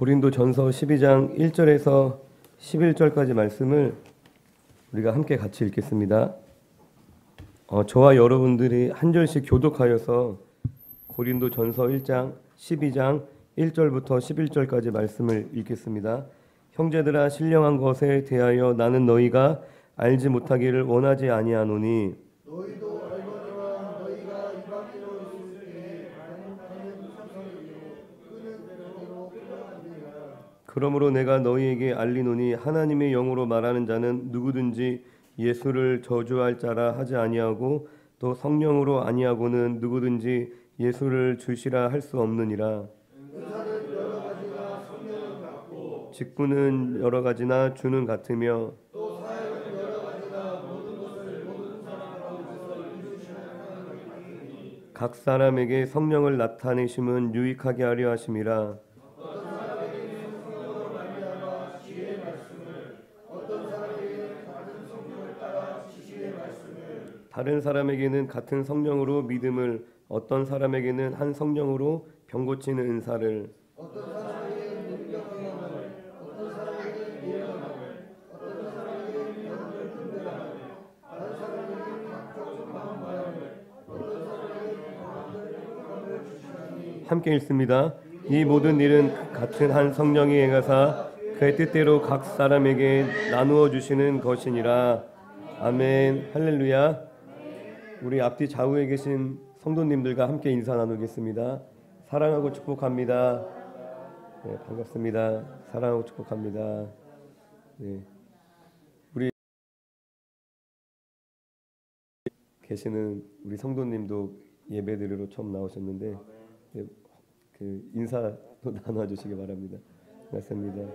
고린도전서 12장 1절에서 11절까지 말씀을 우리가 함께 같이 읽겠습니다. 저와 여러분들이 한 절씩 교독하여서 고린도전서 1장 12장 1절부터 11절까지 말씀을 읽겠습니다. 형제들아, 신령한 것에 대하여 나는 너희가 알지 못하기를 원하지 아니하노니 너희도 알거니와 너희가 이방인으로 있을 때 말 못하는 삼성이요 끄는 대로 끌려가느니라. 그러므로 내가 너희에게 알리노니 하나님의 영으로 말하는 자는 누구든지 예수를 저주할 자라 하지 아니하고 또 성령으로 아니하고는 누구든지 예수를 주시라 할 수 없느니라. 은사는 여러 가지나 성령은 같고 직분은 여러 가지나 주는 같으며 또 사역은 여러 가지나 모든 것을 모든 사람 가운데서 이루시는 하나님을 같으니 각 사람에게 성령을 나타내심은 유익하게 하려 하심이라. 어떤 사람에게는 성령으로 말미암아 지혜의 말씀을 어떤 사람에게는 같은 성령을 따라 지식의 말씀을 다른 사람에게는 같은 성령으로 믿음을, 어떤 사람에게는 한 성령으로 병 고치는 은사를, 어떤 사람에게는 능력의 영을 어떤 사람에게는 예언을 어떤 사람에게는 영을 분별함을 다른 사람에게는 각종 마음을 어떤 사람에게는 마음을 평강을 주시나니. 함께 읽습니다. 이 모든 일은 같은 한 성령이 행하사 그의 뜻대로 각 사람에게 나누어 주시는 것이니라. 아멘. 할렐루야. 우리 앞뒤 좌우에 계신 성도님들과 함께 인사 나누겠습니다. 사랑하고 축복합니다. 네, 반갑습니다. 사랑하고 축복합니다. 네, 우리 계시는 우리 성도님도 예배드리러 처음 나오셨는데 네, 그 인사도 나눠주시기 바랍니다. 반갑습니다.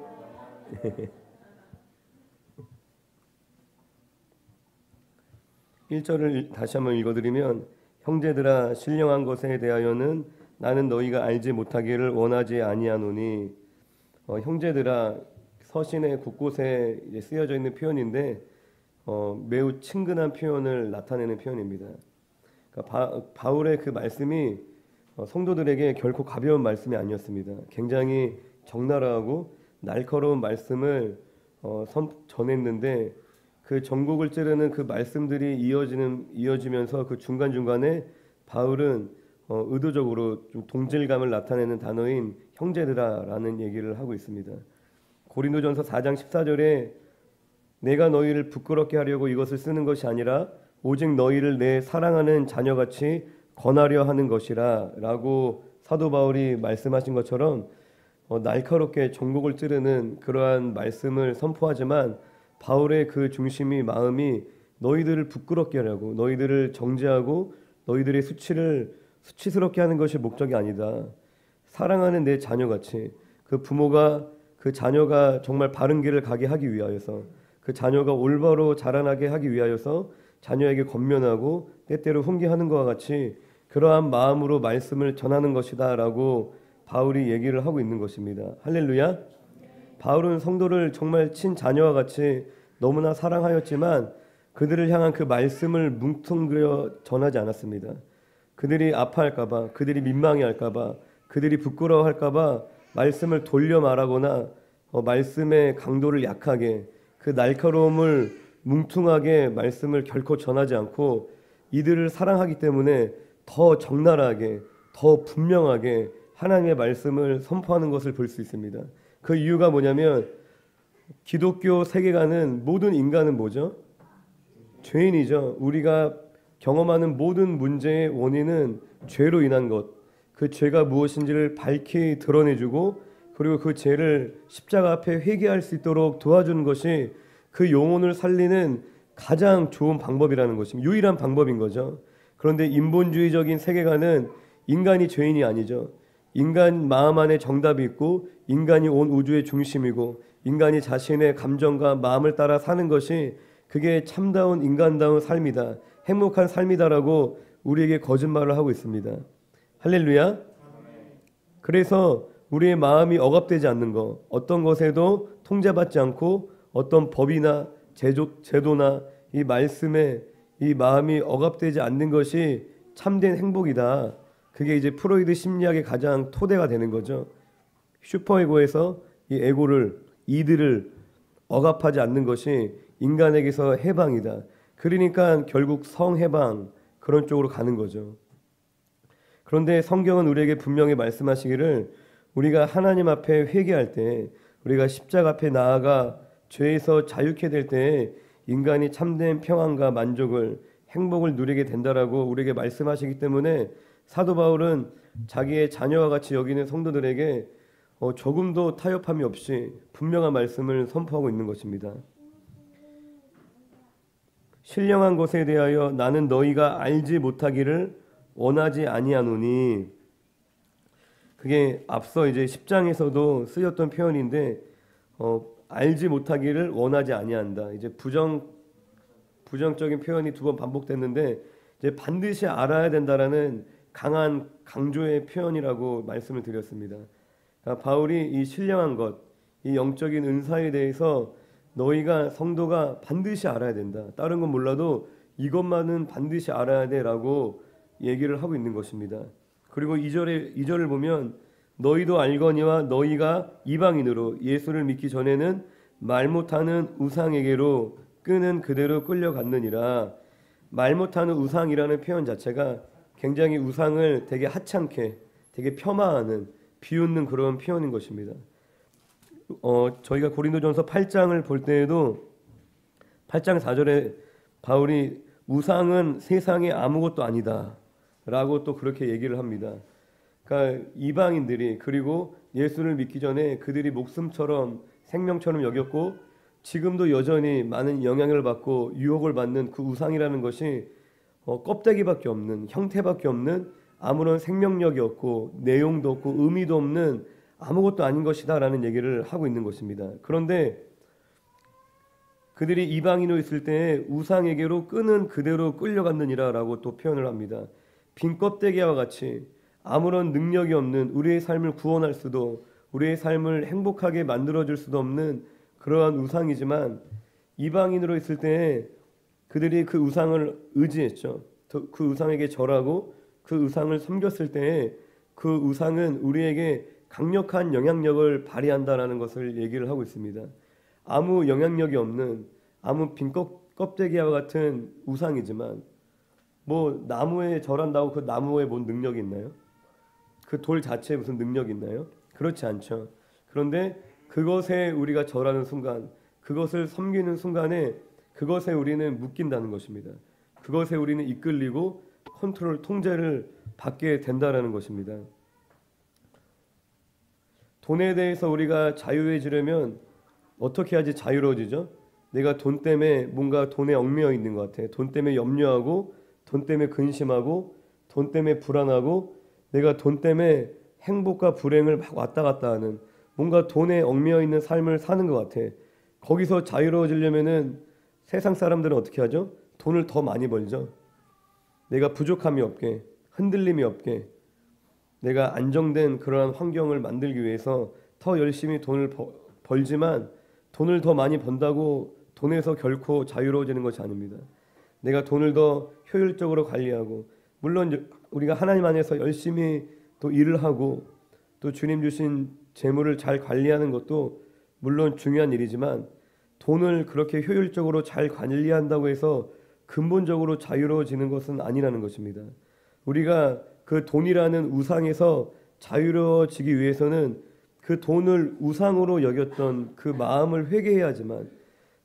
1절을 다시 한번 읽어드리면, 형제들아, 신령한 것에 대하여는 나는 너희가 알지 못하기를 원하지 아니하노니. 형제들아, 서신의 곳곳에 쓰여져 있는 표현인데 매우 친근한 표현을 나타내는 표현입니다. 그러니까 바울의 그 말씀이 성도들에게 결코 가벼운 말씀이 아니었습니다. 굉장히 적나라하고 날카로운 말씀을 전했는데 그 전곡을 찌르는 그 말씀들이 이어지면서 그 중간중간에 바울은 의도적으로 좀 동질감을 나타내는 단어인 형제들아라는 얘기를 하고 있습니다. 고린도전서 4장 14절에 내가 너희를 부끄럽게 하려고 이것을 쓰는 것이 아니라 오직 너희를 내 사랑하는 자녀같이 권하려 하는 것이라 라고 사도 바울이 말씀하신 것처럼 날카롭게 전곡을 찌르는 그러한 말씀을 선포하지만 바울의 그 중심이, 마음이 너희들을 부끄럽게 하려고, 너희들을 정죄하고 너희들의 수치스럽게 하는 것이 목적이 아니다. 사랑하는 내 자녀같이 그 부모가 그 자녀가 정말 바른 길을 가게 하기 위하여서, 그 자녀가 올바로 자라나게 하기 위하여서 자녀에게 권면하고 때때로 훈계하는 것과 같이 그러한 마음으로 말씀을 전하는 것이다 라고 바울이 얘기를 하고 있는 것입니다. 할렐루야. 바울은 성도를 정말 친자녀와 같이 너무나 사랑하였지만 그들을 향한 그 말씀을 뭉뚱그려 전하지 않았습니다. 그들이 아파할까봐, 그들이 민망해할까봐, 그들이 부끄러워할까봐 말씀을 돌려 말하거나 말씀의 강도를 약하게, 그 날카로움을 뭉퉁하게 말씀을 결코 전하지 않고 이들을 사랑하기 때문에 더 적나라하게, 더 분명하게 하나님의 말씀을 선포하는 것을 볼 수 있습니다. 그 이유가 뭐냐면 기독교 세계관은 모든 인간은 뭐죠? 죄인이죠. 우리가 경험하는 모든 문제의 원인은 죄로 인한 것, 그 죄가 무엇인지를 밝히 드러내주고 그리고 그 죄를 십자가 앞에 회개할 수 있도록 도와주는 것이 그 영혼을 살리는 가장 좋은 방법이라는 것입니다. 유일한 방법인 거죠. 그런데 인본주의적인 세계관은 인간이 죄인이 아니죠. 인간 마음 안에 정답이 있고 인간이 온 우주의 중심이고 인간이 자신의 감정과 마음을 따라 사는 것이 그게 참다운 인간다운 삶이다, 행복한 삶이다라고 우리에게 거짓말을 하고 있습니다. 할렐루야. 그래서 우리의 마음이 억압되지 않는 것, 어떤 것에도 통제받지 않고 어떤 법이나 제도나 이 말씀에 이 마음이 억압되지 않는 것이 참된 행복이다. 그게 이제 프로이드 심리학의 가장 토대가 되는 거죠. 슈퍼에고에서 이 에고를 이들을 억압하지 않는 것이 인간에게서 해방이다. 그러니까 결국 성해방 그런 쪽으로 가는 거죠. 그런데 성경은 우리에게 분명히 말씀하시기를 우리가 하나님 앞에 회개할 때 우리가 십자가 앞에 나아가 죄에서 자유케 될 때 인간이 참된 평안과 만족을 행복을 누리게 된다라고 우리에게 말씀하시기 때문에 사도 바울은 자기의 자녀와 같이 여기는 성도들에게 조금도 타협함이 없이 분명한 말씀을 선포하고 있는 것입니다. 신령한 것에 대하여 나는 너희가 알지 못하기를 원하지 아니하노니, 그게 앞서 이제 10장에서도 쓰였던 표현인데 알지 못하기를 원하지 아니한다. 이제 부정적인 표현이 두 번 반복됐는데 이제 반드시 알아야 된다라는 강한 강조의 표현이라고 말씀을 드렸습니다. 그러니까 바울이 이 신령한 것, 이 영적인 은사에 대해서 너희가 성도가 반드시 알아야 된다. 다른 건 몰라도 이것만은 반드시 알아야 돼라고 얘기를 하고 있는 것입니다. 그리고 2절을 보면 너희도 알거니와 너희가 이방인으로 예수를 믿기 전에는 말 못하는 우상에게로 끄는 그대로 끌려갔느니라. 말 못하는 우상이라는 표현 자체가 굉장히 우상을 되게 하찮게 되게 폄하하는 비웃는 그런 표현인 것입니다. 저희가 고린도전서 8장을 볼 때에도 8장 4절에 바울이 우상은 세상에 아무것도 아니다 라고 또 그렇게 얘기를 합니다. 그러니까 이방인들이 그리고 예수를 믿기 전에 그들이 목숨처럼 생명처럼 여겼고 지금도 여전히 많은 영향을 받고 유혹을 받는 그 우상이라는 것이 껍데기밖에 없는, 형태밖에 없는, 아무런 생명력이 없고 내용도 없고 의미도 없는 아무것도 아닌 것이다 라는 얘기를 하고 있는 것입니다. 그런데 그들이 이방인으로 있을 때 우상에게로 끄는 그대로 끌려갔느니라 라고 또 표현을 합니다. 빈 껍데기와 같이 아무런 능력이 없는, 우리의 삶을 구원할 수도 우리의 삶을 행복하게 만들어줄 수도 없는 그러한 우상이지만 이방인으로 있을 때 그들이 그 우상을 의지했죠. 그 우상에게 절하고 그 우상을 섬겼을 때 그 우상은 우리에게 강력한 영향력을 발휘한다라는 것을 얘기를 하고 있습니다. 아무 영향력이 없는, 아무 빈 껍데기와 같은 우상이지만 뭐 나무에 절한다고 그 나무에 뭔 능력이 있나요? 그 돌 자체에 무슨 능력이 있나요? 그렇지 않죠. 그런데 그것에 우리가 절하는 순간, 그것을 섬기는 순간에 그것에 우리는 묶인다는 것입니다. 그것에 우리는 이끌리고 컨트롤, 통제를 받게 된다라는 것입니다. 돈에 대해서 우리가 자유해지려면 어떻게 하지 자유로워지죠? 내가 돈 때문에 뭔가 돈에 얽매여 있는 것 같아. 돈 때문에 염려하고, 돈 때문에 근심하고, 돈 때문에 불안하고, 내가 돈 때문에 행복과 불행을 막 왔다 갔다 하는, 뭔가 돈에 얽매여 있는 삶을 사는 것 같아. 거기서 자유로워지려면은 세상 사람들은 어떻게 하죠? 돈을 더 많이 벌죠. 내가 부족함이 없게, 흔들림이 없게, 내가 안정된 그러한 환경을 만들기 위해서 더 열심히 돈을 벌지만 돈을 더 많이 번다고 돈에서 결코 자유로워지는 것이 아닙니다. 내가 돈을 더 효율적으로 관리하고, 물론 우리가 하나님 안에서 열심히 또 일을 하고 또 주님 주신 재물을 잘 관리하는 것도 물론 중요한 일이지만 돈을 그렇게 효율적으로 잘 관리한다고 해서 근본적으로 자유로워지는 것은 아니라는 것입니다. 우리가 그 돈이라는 우상에서 자유로워지기 위해서는 그 돈을 우상으로 여겼던 그 마음을 회개해야지만,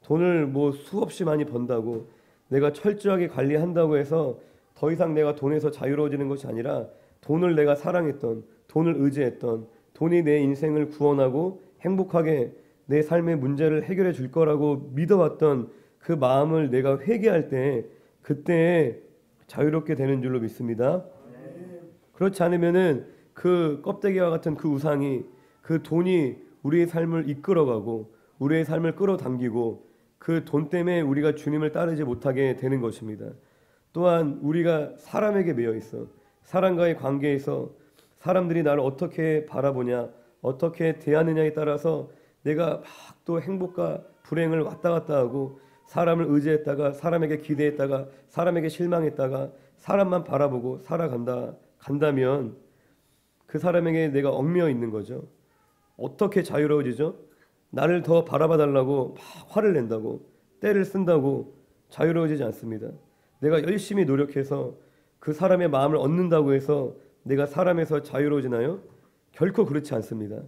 돈을 뭐 수없이 많이 번다고 내가 철저하게 관리한다고 해서 더 이상 내가 돈에서 자유로워지는 것이 아니라 돈을 내가 사랑했던, 돈을 의지했던, 돈이 내 인생을 구원하고 행복하게 내 삶의 문제를 해결해 줄 거라고 믿어왔던 그 마음을 내가 회개할 때 그때 자유롭게 되는 줄로 믿습니다. 그렇지 않으면은 그 껍데기와 같은 그 우상이, 그 돈이 우리의 삶을 이끌어가고 우리의 삶을 끌어당기고 그 돈 때문에 우리가 주님을 따르지 못하게 되는 것입니다. 또한 우리가 사람에게 매여 있어 사람과의 관계에서 사람들이 나를 어떻게 바라보냐, 어떻게 대하느냐에 따라서 내가 막 또 행복과 불행을 왔다 갔다 하고, 사람을 의지했다가 사람에게 기대했다가 사람에게 실망했다가 사람만 바라보고 살아간다면 그 사람에게 내가 얽매여 있는 거죠. 어떻게 자유로워지죠? 나를 더 바라봐 달라고 막 화를 낸다고, 때를 쓴다고 자유로워지지 않습니다. 내가 열심히 노력해서 그 사람의 마음을 얻는다고 해서 내가 사람에서 자유로워지나요? 결코 그렇지 않습니다.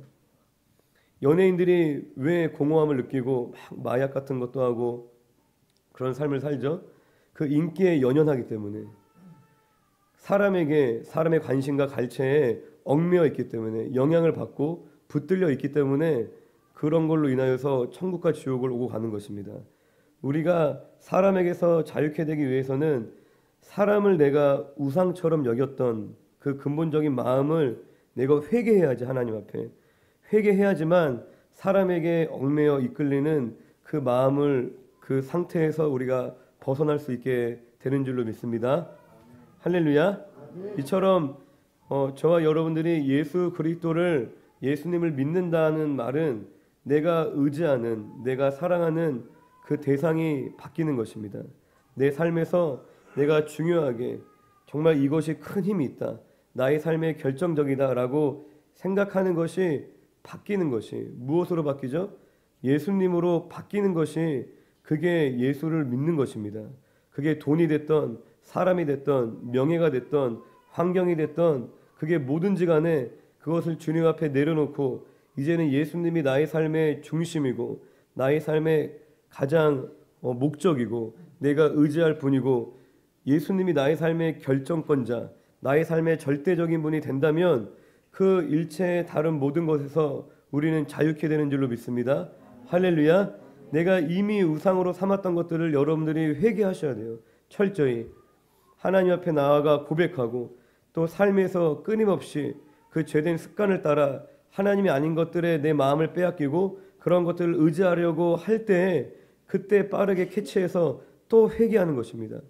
연예인들이 왜 공허함을 느끼고 막 마약 같은 것도 하고 그런 삶을 살죠? 그 인기에 연연하기 때문에, 사람의 관심과 갈채에 얽매여 있기 때문에, 영향을 받고 붙들려 있기 때문에 그런 걸로 인하여서 천국과 지옥을 오고 가는 것입니다. 우리가 사람에게서 자유케 되기 위해서는 사람을 내가 우상처럼 여겼던 그 근본적인 마음을 내가 회개해야지. 하나님 앞에 회개해야지만 사람에게 얽매여 이끌리는 그 마음을, 그 상태에서 우리가 벗어날 수 있게 되는 줄로 믿습니다. 할렐루야. 이처럼 저와 여러분들이 예수 그리스도를, 예수님을 믿는다는 말은 내가 의지하는, 내가 사랑하는 그 대상이 바뀌는 것입니다. 내 삶에서 내가 중요하게, 정말 이것이 큰 힘이 있다, 나의 삶에 결정적이다 라고 생각하는 것이 바뀌는 것이, 무엇으로 바뀌죠? 예수님으로 바뀌는 것이, 그게 예수를 믿는 것입니다. 그게 돈이 됐던, 사람이 됐던, 명예가 됐던, 환경이 됐던, 그게 뭐든지 간에 그것을 주님 앞에 내려놓고 이제는 예수님이 나의 삶의 중심이고 나의 삶의 가장 목적이고 내가 의지할 분이고 예수님이 나의 삶의 결정권자, 나의 삶의 절대적인 분이 된다면 그 일체의 다른 모든 것에서 우리는 자유케 되는 줄로 믿습니다. 할렐루야. 내가 이미 우상으로 삼았던 것들을 여러분들이 회개하셔야 돼요. 철저히 하나님 앞에 나아가 고백하고, 또 삶에서 끊임없이 그 죄된 습관을 따라 하나님이 아닌 것들에 내 마음을 빼앗기고 그런 것들을 의지하려고 할 때, 그때 빠르게 캐치해서 또 회개하는 것입니다.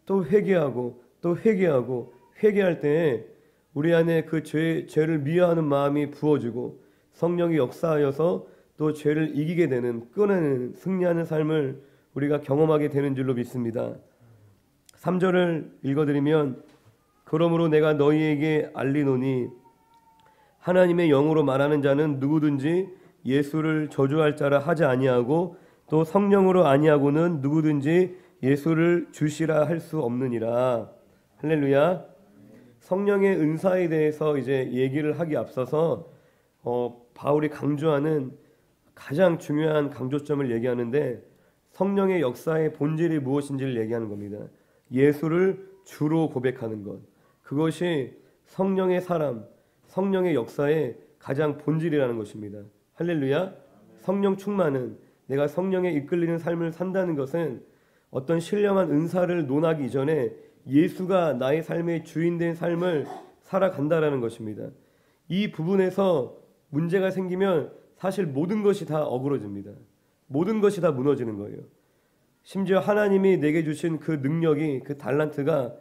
또 회개하고 또 회개하고 회개할 때 우리 안에 그 죄를 미워하는 마음이 부어지고 성령이 역사하여서 또 죄를 이기게 되는, 끊어내는, 승리하는 삶을 우리가 경험하게 되는 줄로 믿습니다. 3절을 읽어드리면, 그러므로 내가 너희에게 알리노니 하나님의 영으로 말하는 자는 누구든지 예수를 저주할 자라 하지 아니하고 또 성령으로 아니하고는 누구든지 예수를 주시라 할 수 없느니라. 할렐루야. 성령의 은사에 대해서 이제 얘기를 하기 앞서서 바울이 강조하는 가장 중요한 강조점을 얘기하는데, 성령의 역사의 본질이 무엇인지를 얘기하는 겁니다. 예수를 주로 고백하는 것, 그것이 성령의 사람, 성령의 역사의 가장 본질이라는 것입니다. 할렐루야. 성령 충만은, 내가 성령에 이끌리는 삶을 산다는 것은 어떤 신령한 은사를 논하기 이전에 예수가 나의 삶의 주인된 삶을 살아간다라는 것입니다. 이 부분에서 문제가 생기면 사실 모든 것이 다 어그러집니다. 모든 것이 다 무너지는 거예요. 심지어 하나님이 내게 주신 그 능력이, 그 달란트가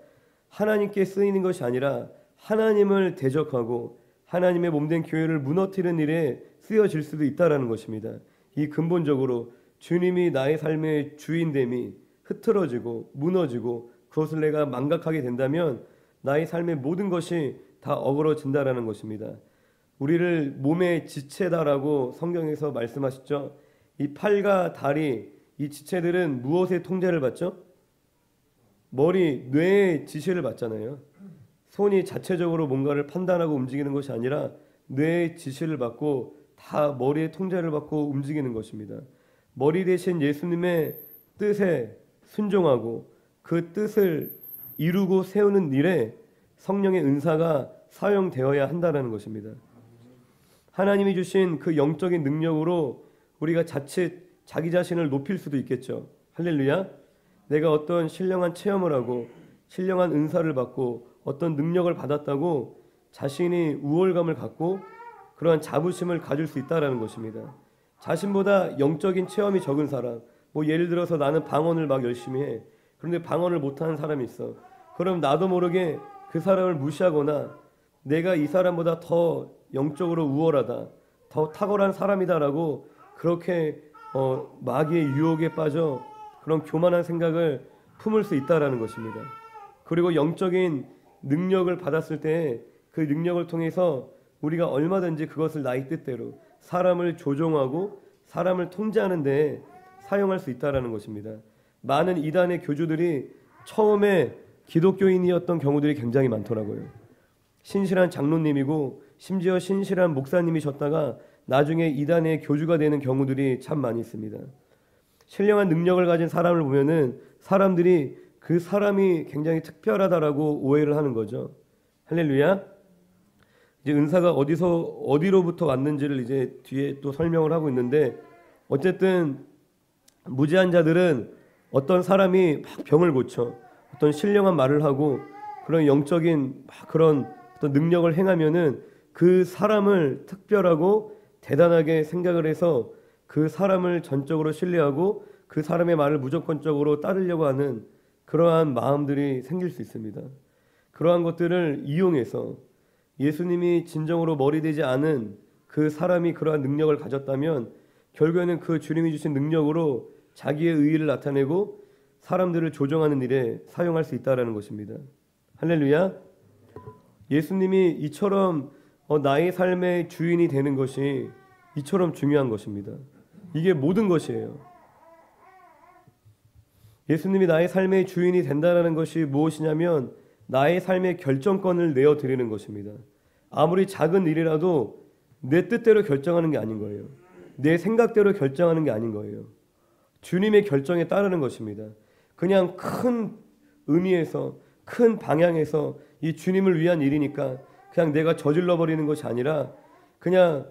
하나님께 쓰이는 것이 아니라 하나님을 대적하고 하나님의 몸된 교회를 무너뜨리는 일에 쓰여질 수도 있다라는 것입니다. 이 근본적으로 주님이 나의 삶의 주인됨이 흐트러지고 무너지고 그것을 내가 망각하게 된다면 나의 삶의 모든 것이 다 어그러진다라는 것입니다. 우리를 몸의 지체다라고 성경에서 말씀하시죠. 이 팔과 다리, 이 지체들은 무엇의 통제를 받죠? 머리, 뇌의 지시를 받잖아요. 손이 자체적으로 뭔가를 판단하고 움직이는 것이 아니라 뇌의 지시를 받고 다 머리의 통제를 받고 움직이는 것입니다. 머리 대신 예수님의 뜻에 순종하고 그 뜻을 이루고 세우는 일에 성령의 은사가 사용되어야 한다는 것입니다. 하나님이 주신 그 영적인 능력으로 우리가 자칫 자기 자신을 높일 수도 있겠죠. 할렐루야. 내가 어떤 신령한 체험을 하고 신령한 은사를 받고 어떤 능력을 받았다고 자신이 우월감을 갖고 그러한 자부심을 가질 수 있다는 것입니다. 자신보다 영적인 체험이 적은 사람, 예를 들어서 나는 방언을 막 열심히 해. 그런데 방언을 못하는 사람이 있어. 그럼 나도 모르게 그 사람을 무시하거나 내가 이 사람보다 더 영적으로 우월하다, 더 탁월한 사람이다라고 그렇게 마귀의 유혹에 빠져 그런 교만한 생각을 품을 수 있다라는 것입니다. 그리고 영적인 능력을 받았을 때 그 능력을 통해서 우리가 얼마든지 그것을 나의 뜻대로 사람을 조종하고 사람을 통제하는 데 사용할 수 있다라는 것입니다. 많은 이단의 교주들이 처음에 기독교인이었던 경우들이 굉장히 많더라고요. 신실한 장로님이고 심지어 신실한 목사님이셨다가 나중에 이단의 교주가 되는 경우들이 참 많이 있습니다. 신령한 능력을 가진 사람을 보면은 사람들이 그 사람이 굉장히 특별하다라고 오해를 하는 거죠. 할렐루야. 이제 은사가 어디로부터 왔는지를 이제 뒤에 또 설명을 하고 있는데, 어쨌든 무지한 자들은 어떤 사람이 막 병을 고쳐 어떤 신령한 말을 하고 그런 영적인 막 그런 어떤 능력을 행하면은 그 사람을 특별하고 대단하게 생각을 해서 그 사람을 전적으로 신뢰하고 그 사람의 말을 무조건적으로 따르려고 하는 그러한 마음들이 생길 수 있습니다. 그러한 것들을 이용해서 예수님이 진정으로 머리 되지 않은 그 사람이 그러한 능력을 가졌다면 결국에는 그 주님이 주신 능력으로 자기의 의의를 나타내고 사람들을 조종하는 일에 사용할 수 있다라는 것입니다. 할렐루야. 예수님이 이처럼 나의 삶의 주인이 되는 것이 이처럼 중요한 것입니다. 이게 모든 것이에요. 예수님이 나의 삶의 주인이 된다는 것이 무엇이냐면 나의 삶의 결정권을 내어드리는 것입니다. 아무리 작은 일이라도 내 뜻대로 결정하는 게 아닌 거예요. 내 생각대로 결정하는 게 아닌 거예요. 주님의 결정에 따르는 것입니다. 그냥 큰 의미에서 큰 방향에서 이 주님을 위한 일이니까 그냥 내가 저질러 버리는 것이 아니라 그냥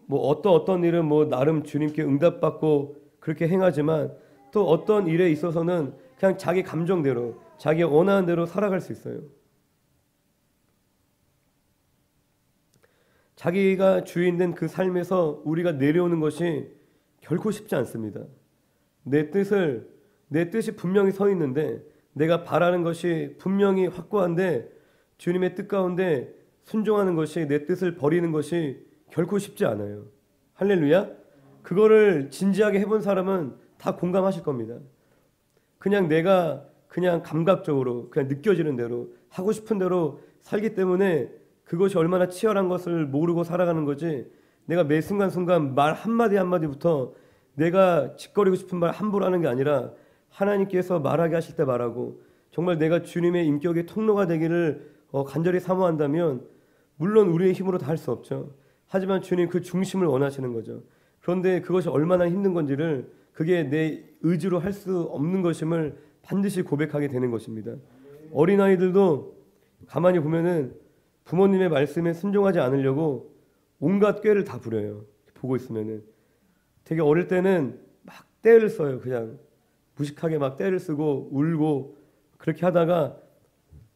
어떤 일은 나름 주님께 응답받고 그렇게 행하지만 또 어떤 일에 있어서는 그냥 자기 감정대로 자기 원하는 대로 살아갈 수 있어요. 자기가 주인된 그 삶에서 우리가 내려오는 것이 결코 쉽지 않습니다. 내 뜻이 분명히 서 있는데 내가 바라는 것이 분명히 확고한데 주님의 뜻 가운데 순종하는 것이, 내 뜻을 버리는 것이 결코 쉽지 않아요. 할렐루야. 그거를 진지하게 해본 사람은 다 공감하실 겁니다. 그냥 내가 그냥 감각적으로 그냥 느껴지는 대로 하고 싶은 대로 살기 때문에 그것이 얼마나 치열한 것을 모르고 살아가는 거지, 내가 매 순간순간 말 한마디 한마디부터 내가 짓거리고 싶은 말 함부로 하는 게 아니라 하나님께서 말하게 하실 때 말하고 정말 내가 주님의 인격의 통로가 되기를 간절히 사모한다면 물론 우리의 힘으로 다 할 수 없죠. 하지만 주님 그 중심을 원하시는 거죠. 그런데 그것이 얼마나 힘든 건지를, 그게 내 의지로 할 수 없는 것임을 반드시 고백하게 되는 것입니다. 어린아이들도 가만히 보면은 부모님의 말씀에 순종하지 않으려고 온갖 꾀를 다 부려요. 보고 있으면은 되게 어릴 때는 막 떼를 써요. 그냥 무식하게 막 떼를 쓰고 울고 그렇게 하다가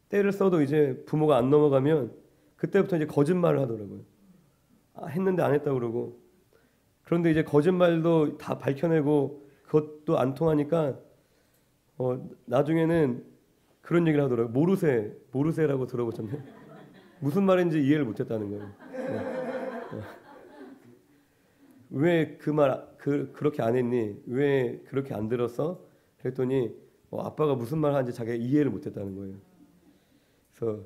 떼를 써도 이제 부모가 안 넘어가면 그때부터 이제 거짓말을 하더라고요. 했는데 안 했다고 그러고. 그런데 이제 거짓말도 다 밝혀내고 그것도 안 통하니까 나중에는 그런 얘기를 하더라고요. 모르세라고 들어보셨나요? 무슨 말인지 이해를 못했다는 거예요. 왜 그 말 그렇게 안 했니? 왜 그렇게 안 들었어? 그랬더니 아빠가 무슨 말 하는지 자기가 이해를 못했다는 거예요. 그래서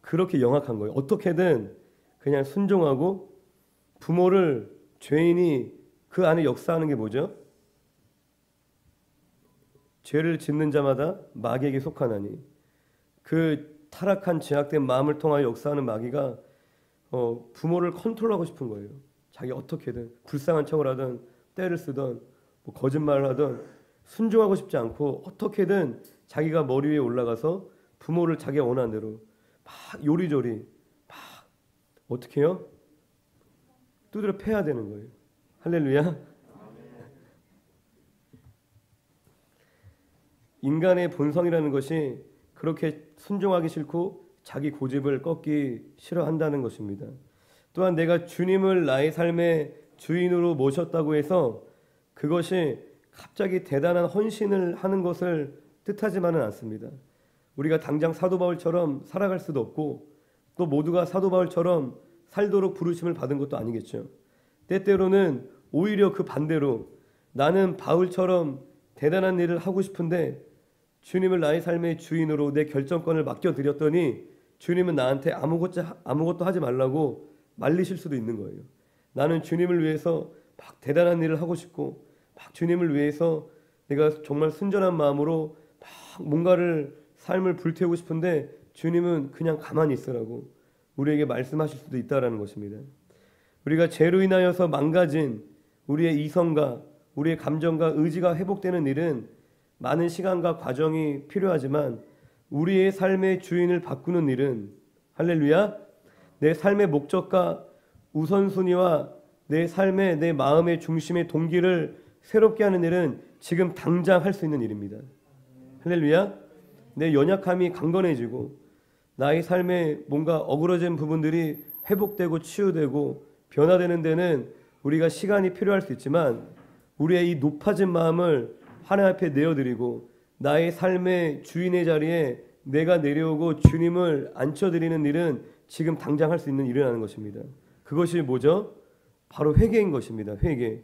그렇게 영악한 거예요. 어떻게든 그냥 순종하고, 부모를, 죄인이 그 안에 역사하는 게 뭐죠? 죄를 짓는 자마다 마귀에게 속하나니, 그 타락한 죄악된 마음을 통하여 역사하는 마귀가 부모를 컨트롤하고 싶은 거예요. 자기 어떻게든 불쌍한 척을 하든 떼를 쓰든 거짓말을 하든 순종하고 싶지 않고 어떻게든 자기가 머리 위에 올라가서 부모를 자기가 원하는 대로 막 요리조리 막 어떻게 해요? 두드려 패야 되는 거예요. 할렐루야. 인간의 본성이라는 것이 그렇게 순종하기 싫고 자기 고집을 꺾기 싫어한다는 것입니다. 또한 내가 주님을 나의 삶의 주인으로 모셨다고 해서 그것이 갑자기 대단한 헌신을 하는 것을 뜻하지만은 않습니다. 우리가 당장 사도 바울처럼 살아갈 수도 없고 또 모두가 사도 바울처럼 살도록 부르심을 받은 것도 아니겠죠. 때때로는 오히려 그 반대로 나는 바울처럼 대단한 일을 하고 싶은데 주님을 나의 삶의 주인으로 내 결정권을 맡겨드렸더니 주님은 나한테 아무것도 하지 말라고 말리실 수도 있는 거예요. 나는 주님을 위해서 막 대단한 일을 하고 싶고 막 주님을 위해서 내가 정말 순전한 마음으로 막 뭔가를 삶을 불태우고 싶은데 주님은 그냥 가만히 있으라고 우리에게 말씀하실 수도 있다라는 것입니다. 우리가 죄로 인하여서 망가진 우리의 이성과 우리의 감정과 의지가 회복되는 일은 많은 시간과 과정이 필요하지만 우리의 삶의 주인을 바꾸는 일은 할렐루야 내 삶의 목적과 우선순위와 내 삶의 내 마음의 중심의 동기를 새롭게 하는 일은 지금 당장 할 수 있는 일입니다. 할렐루야 내 연약함이 강건해지고 나의 삶에 뭔가 어그러진 부분들이 회복되고 치유되고 변화되는 데는 우리가 시간이 필요할 수 있지만 우리의 이 높아진 마음을 하나님 앞에 내어드리고 나의 삶의 주인의 자리에 내가 내려오고 주님을 앉혀드리는 일은 지금 당장 할 수 있는 일이라는 것입니다. 그것이 뭐죠? 바로 회개인 것입니다. 회개.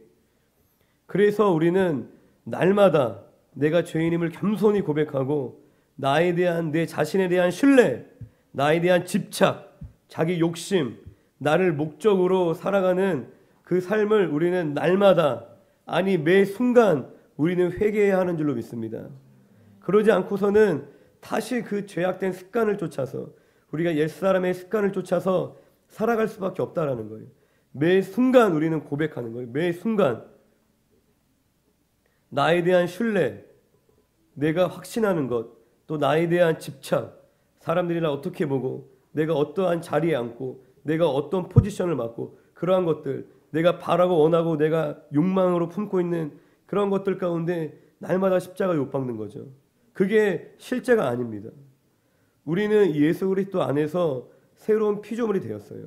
그래서 우리는 날마다 내가 죄인임을 겸손히 고백하고 나에 대한 내 자신에 대한 신뢰, 나에 대한 집착, 자기 욕심, 나를 목적으로 살아가는 그 삶을 우리는 날마다 아니 매 순간 우리는 회개해야 하는 줄로 믿습니다. 그러지 않고서는 다시 그 죄악된 습관을 쫓아서 우리가 옛사람의 습관을 쫓아서 살아갈 수밖에 없다라는 거예요. 매 순간 우리는 고백하는 거예요. 매 순간 나에 대한 신뢰, 내가 확신하는 것, 또 나에 대한 집착, 사람들이 나 어떻게 보고 내가 어떠한 자리에 앉고 내가 어떤 포지션을 맡고 그러한 것들 내가 바라고 원하고 내가 욕망으로 품고 있는 그런 것들 가운데 날마다 십자가에 못 박는 거죠. 그게 실제가 아닙니다. 우리는 예수 그리스도 안에서 새로운 피조물이 되었어요.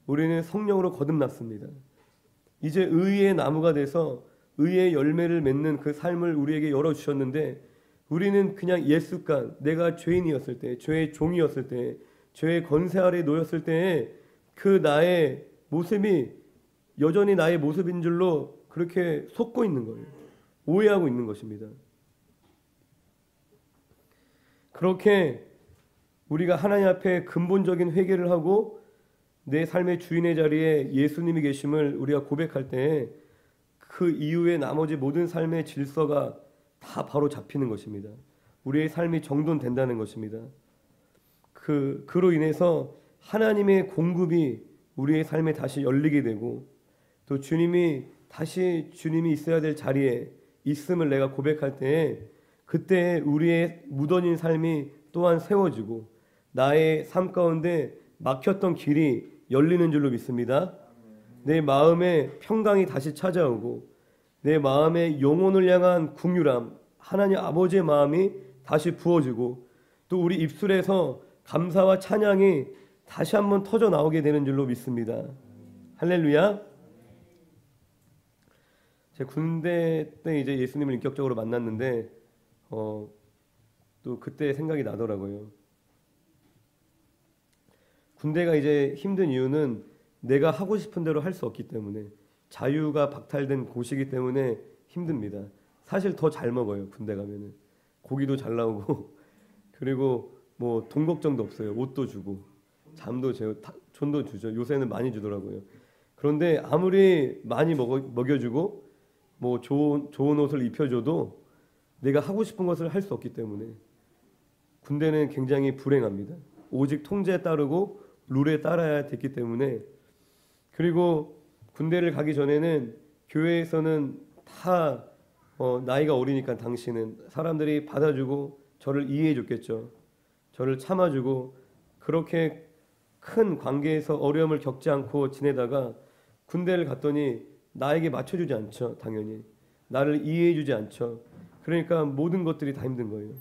우리는 성령으로 거듭났습니다. 이제 의의 나무가 돼서 의의 열매를 맺는 그 삶을 우리에게 열어주셨는데 우리는 그냥 옛 습관, 내가 죄인이었을 때, 죄의 종이었을 때, 죄의 권세 아래 놓였을 때에 그 나의 모습이 여전히 나의 모습인 줄로 그렇게 속고 있는 거예요. 오해하고 있는 것입니다. 그렇게 우리가 하나님 앞에 근본적인 회개를 하고 내 삶의 주인의 자리에 예수님이 계심을 우리가 고백할 때 그 이후에 나머지 모든 삶의 질서가 다 바로 잡히는 것입니다. 우리의 삶이 정돈된다는 것입니다. 그로 인해서 하나님의 공급이 우리의 삶에 다시 열리게 되고 또 주님이 다시 주님이 있어야 될 자리에 있음을 내가 고백할 때에 그때 우리의 무뎌진 삶이 또한 세워지고 나의 삶 가운데 막혔던 길이 열리는 줄로 믿습니다. 내 마음에 평강이 다시 찾아오고 내 마음의 영혼을 향한 긍휼함, 하나님 아버지의 마음이 다시 부어지고 또 우리 입술에서 감사와 찬양이 다시 한번 터져 나오게 되는 줄로 믿습니다. 할렐루야. 제 군대 때 이제 예수님을 인격적으로 만났는데 또 그때 생각이 나더라고요. 군대가 이제 힘든 이유는 내가 하고 싶은 대로 할 수 없기 때문에 자유가 박탈된 곳이기 때문에 힘듭니다. 사실 더 잘 먹어요. 군대 가면은 고기도 잘 나오고 그리고 뭐 돈 걱정도 없어요. 옷도 주고 잠도 재워 돈도 주죠. 요새는 많이 주더라고요. 그런데 아무리 많이 먹여주고 뭐 좋은 옷을 입혀줘도 내가 하고 싶은 것을 할 수 없기 때문에 군대는 굉장히 불행합니다. 오직 통제에 따르고 룰에 따라야 됐기 때문에 그리고 군대를 가기 전에는 교회에서는 다 나이가 어리니까 당신은 사람들이 받아주고 저를 이해해 줬겠죠. 저를 참아주고 그렇게 큰 관계에서 어려움을 겪지 않고 지내다가 군대를 갔더니 나에게 맞춰주지 않죠. 당연히 나를 이해해 주지 않죠. 그러니까 모든 것들이 다 힘든 거예요.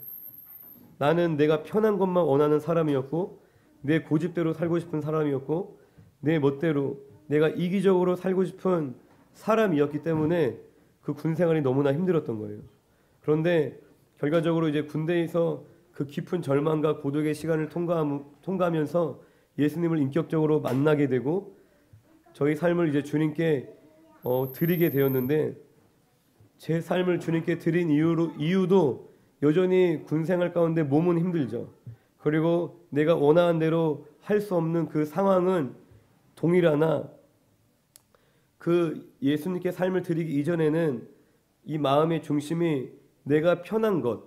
나는 내가 편한 것만 원하는 사람이었고 내 고집대로 살고 싶은 사람이었고 내 멋대로 내가 이기적으로 살고 싶은 사람이었기 때문에 그 군 생활이 너무나 힘들었던 거예요. 그런데 결과적으로 이제 군대에서 그 깊은 절망과 고독의 시간을 통과하면서 예수님을 인격적으로 만나게 되고 저희 삶을 이제 주님께 드리게 되었는데 제 삶을 주님께 드린 이유도 여전히 군 생활 가운데 몸은 힘들죠. 그리고 내가 원하는 대로 할 수 없는 그 상황은 동일하나 그 예수님께 삶을 드리기 이전에는 이 마음의 중심이 내가 편한 것,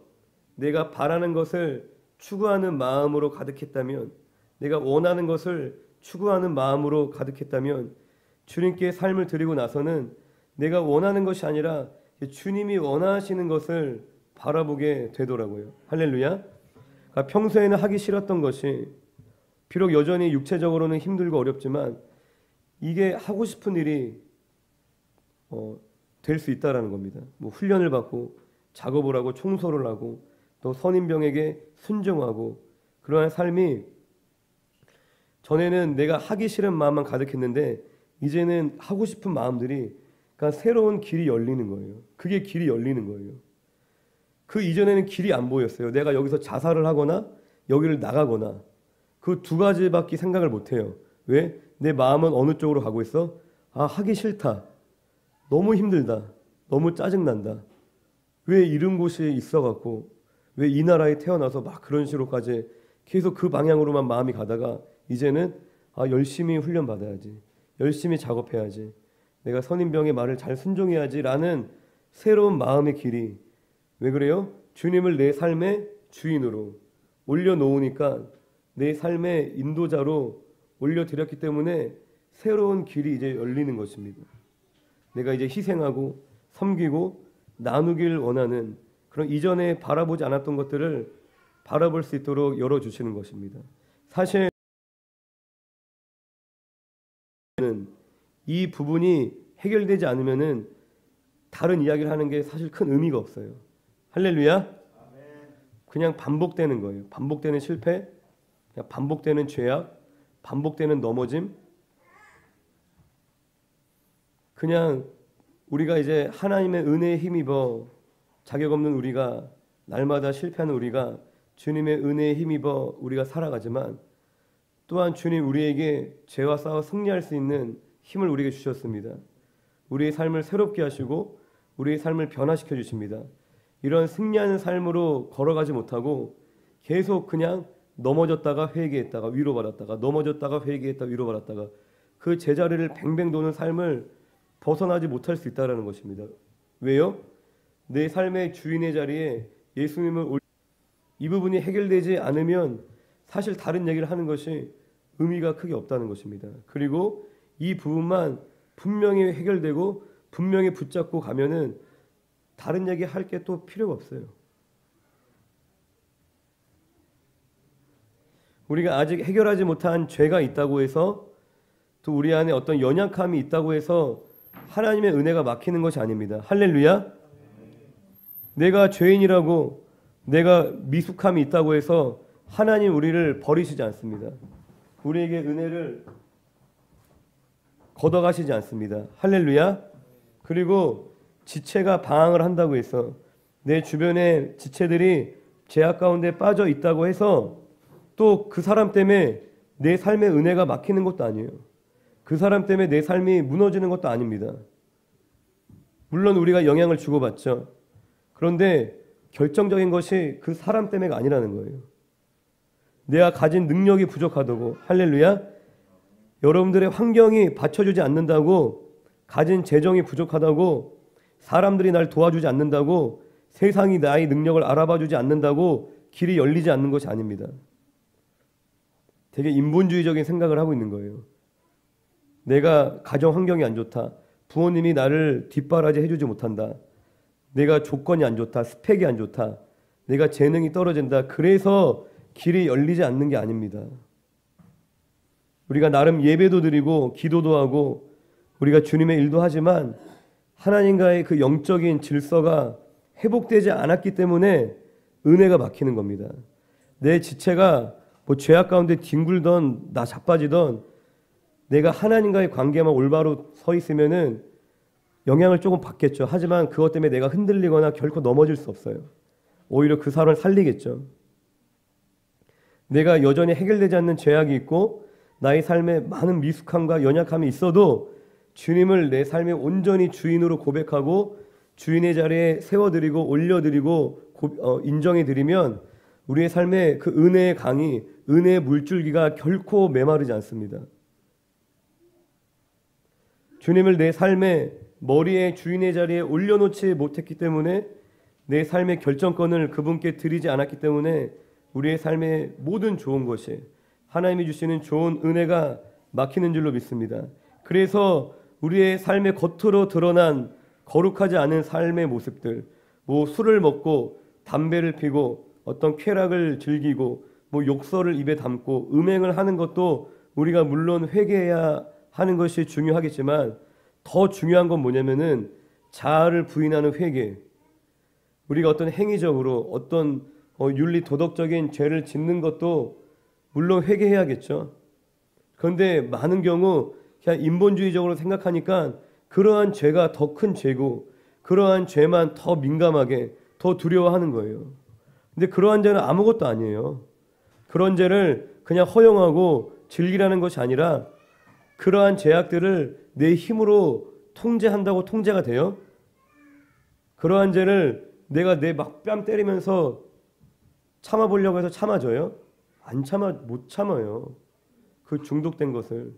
내가 바라는 것을 추구하는 마음으로 가득했다면, 내가 원하는 것을 추구하는 마음으로 가득했다면 주님께 삶을 드리고 나서는 내가 원하는 것이 아니라 주님이 원하시는 것을 바라보게 되더라고요. 할렐루야. 그러니까 평소에는 하기 싫었던 것이 비록 여전히 육체적으로는 힘들고 어렵지만 이게 하고 싶은 일이 될 수 있다라는 겁니다. 뭐 훈련을 받고 작업을 하고 청소를 하고 또 선임병에게 순종하고 그러한 삶이 전에는 내가 하기 싫은 마음만 가득했는데 이제는 하고 싶은 마음들이 그러니까 새로운 길이 열리는 거예요. 그게 길이 열리는 거예요. 그 이전에는 길이 안 보였어요. 내가 여기서 자살을 하거나 여기를 나가거나 그 두 가지밖에 생각을 못 해요. 왜? 내 마음은 어느 쪽으로 가고 있어? 아, 하기 싫다. 너무 힘들다. 너무 짜증난다. 왜 이런 곳이 있어갖고 왜 이 나라에 태어나서 막 그런 식으로까지 계속 그 방향으로만 마음이 가다가 이제는 열심히 훈련 받아야지. 열심히 작업해야지. 내가 선임병의 말을 잘 순종해야지 라는 새로운 마음의 길이 왜 그래요? 주님을 내 삶의 주인으로 올려놓으니까 내 삶의 인도자로 올려드렸기 때문에 새로운 길이 이제 열리는 것입니다. 내가 이제 희생하고 섬기고 나누길 원하는 그런 이전에 바라보지 않았던 것들을 바라볼 수 있도록 열어주시는 것입니다. 사실 이 부분이 해결되지 않으면은 다른 이야기를 하는 게 사실 큰 의미가 없어요. 할렐루야. 그냥 반복되는 거예요. 반복되는 실패, 그냥 반복되는 죄악, 반복되는 넘어짐. 그냥 우리가 이제 하나님의 은혜에 힘입어 자격 없는 우리가 날마다 실패하는 우리가 주님의 은혜에 힘입어 우리가 살아가지만 또한 주님 우리에게 죄와 싸워 승리할 수 있는 힘을 우리에게 주셨습니다. 우리의 삶을 새롭게 하시고 우리의 삶을 변화시켜 주십니다. 이런 승리하는 삶으로 걸어가지 못하고 계속 그냥 넘어졌다가 회개했다가 위로받았다가 넘어졌다가 회개했다가 위로받았다가 그 제자리를 뱅뱅 도는 삶을 벗어나지 못할 수 있다는 것입니다. 왜요? 내 삶의 주인의 자리에 예수님을 이 부분이 해결되지 않으면 사실 다른 얘기를 하는 것이 의미가 크게 없다는 것입니다. 그리고 이 부분만 분명히 해결되고 분명히 붙잡고 가면은 다른 얘기 할 게 또 필요가 없어요. 우리가 아직 해결하지 못한 죄가 있다고 해서 또 우리 안에 어떤 연약함이 있다고 해서 하나님의 은혜가 막히는 것이 아닙니다. 할렐루야. 내가 죄인이라고 내가 미숙함이 있다고 해서 하나님 우리를 버리시지 않습니다. 우리에게 은혜를 걷어가시지 않습니다. 할렐루야. 그리고 지체가 방황을 한다고 해서 내 주변에 지체들이 죄악 가운데 빠져 있다고 해서 또 그 사람 때문에 내 삶의 은혜가 막히는 것도 아니에요. 그 사람 때문에 내 삶이 무너지는 것도 아닙니다. 물론 우리가 영향을 주고받죠. 그런데 결정적인 것이 그 사람 때문에가 아니라는 거예요. 내가 가진 능력이 부족하다고, 할렐루야. 여러분들의 환경이 받쳐주지 않는다고, 가진 재정이 부족하다고, 사람들이 날 도와주지 않는다고, 세상이 나의 능력을 알아봐주지 않는다고 길이 열리지 않는 것이 아닙니다. 되게 인본주의적인 생각을 하고 있는 거예요. 내가 가정 환경이 안 좋다. 부모님이 나를 뒷바라지 해주지 못한다. 내가 조건이 안 좋다. 스펙이 안 좋다. 내가 재능이 떨어진다. 그래서 길이 열리지 않는 게 아닙니다. 우리가 나름 예배도 드리고 기도도 하고 우리가 주님의 일도 하지만 하나님과의 그 영적인 질서가 회복되지 않았기 때문에 은혜가 막히는 겁니다. 내 지체가 뭐 죄악 가운데 뒹굴던 나 자빠지던 내가 하나님과의 관계만 올바로 서 있으면은 영향을 조금 받겠죠. 하지만 그것 때문에 내가 흔들리거나 결코 넘어질 수 없어요. 오히려 그 사람을 살리겠죠. 내가 여전히 해결되지 않는 죄악이 있고 나의 삶에 많은 미숙함과 연약함이 있어도 주님을 내 삶의 온전히 주인으로 고백하고 주인의 자리에 세워드리고 올려드리고 인정해드리면 우리의 삶에 그 은혜의 강이, 은혜의 물줄기가 결코 메마르지 않습니다. 주님을 내 삶의 머리의 주인의 자리에 올려놓지 못했기 때문에, 내 삶의 결정권을 그분께 드리지 않았기 때문에 우리의 삶의 모든 좋은 것이, 하나님이 주시는 좋은 은혜가 막히는 줄로 믿습니다. 그래서 우리의 삶의 겉으로 드러난 거룩하지 않은 삶의 모습들, 뭐 술을 먹고 담배를 피고 어떤 쾌락을 즐기고 뭐 욕설을 입에 담고 음행을 하는 것도 우리가 물론 회개해야 하는 것이 중요하겠지만, 더 중요한 건 뭐냐면은 자아를 부인하는 회개. 우리가 어떤 행위적으로 어떤 윤리 도덕적인 죄를 짓는 것도 물론 회개해야겠죠. 그런데 많은 경우 그냥 인본주의적으로 생각하니까 그러한 죄가 더 큰 죄고, 그러한 죄만 더 민감하게, 더 두려워하는 거예요. 근데 그러한 죄는 아무것도 아니에요. 그런 죄를 그냥 허용하고 즐기라는 것이 아니라, 그러한 죄악들을 내 힘으로 통제한다고 통제가 돼요? 그러한 죄를 내가 내 막 뺨 때리면서 참아보려고 해서 참아져요? 못 참아요. 그 중독된 것을.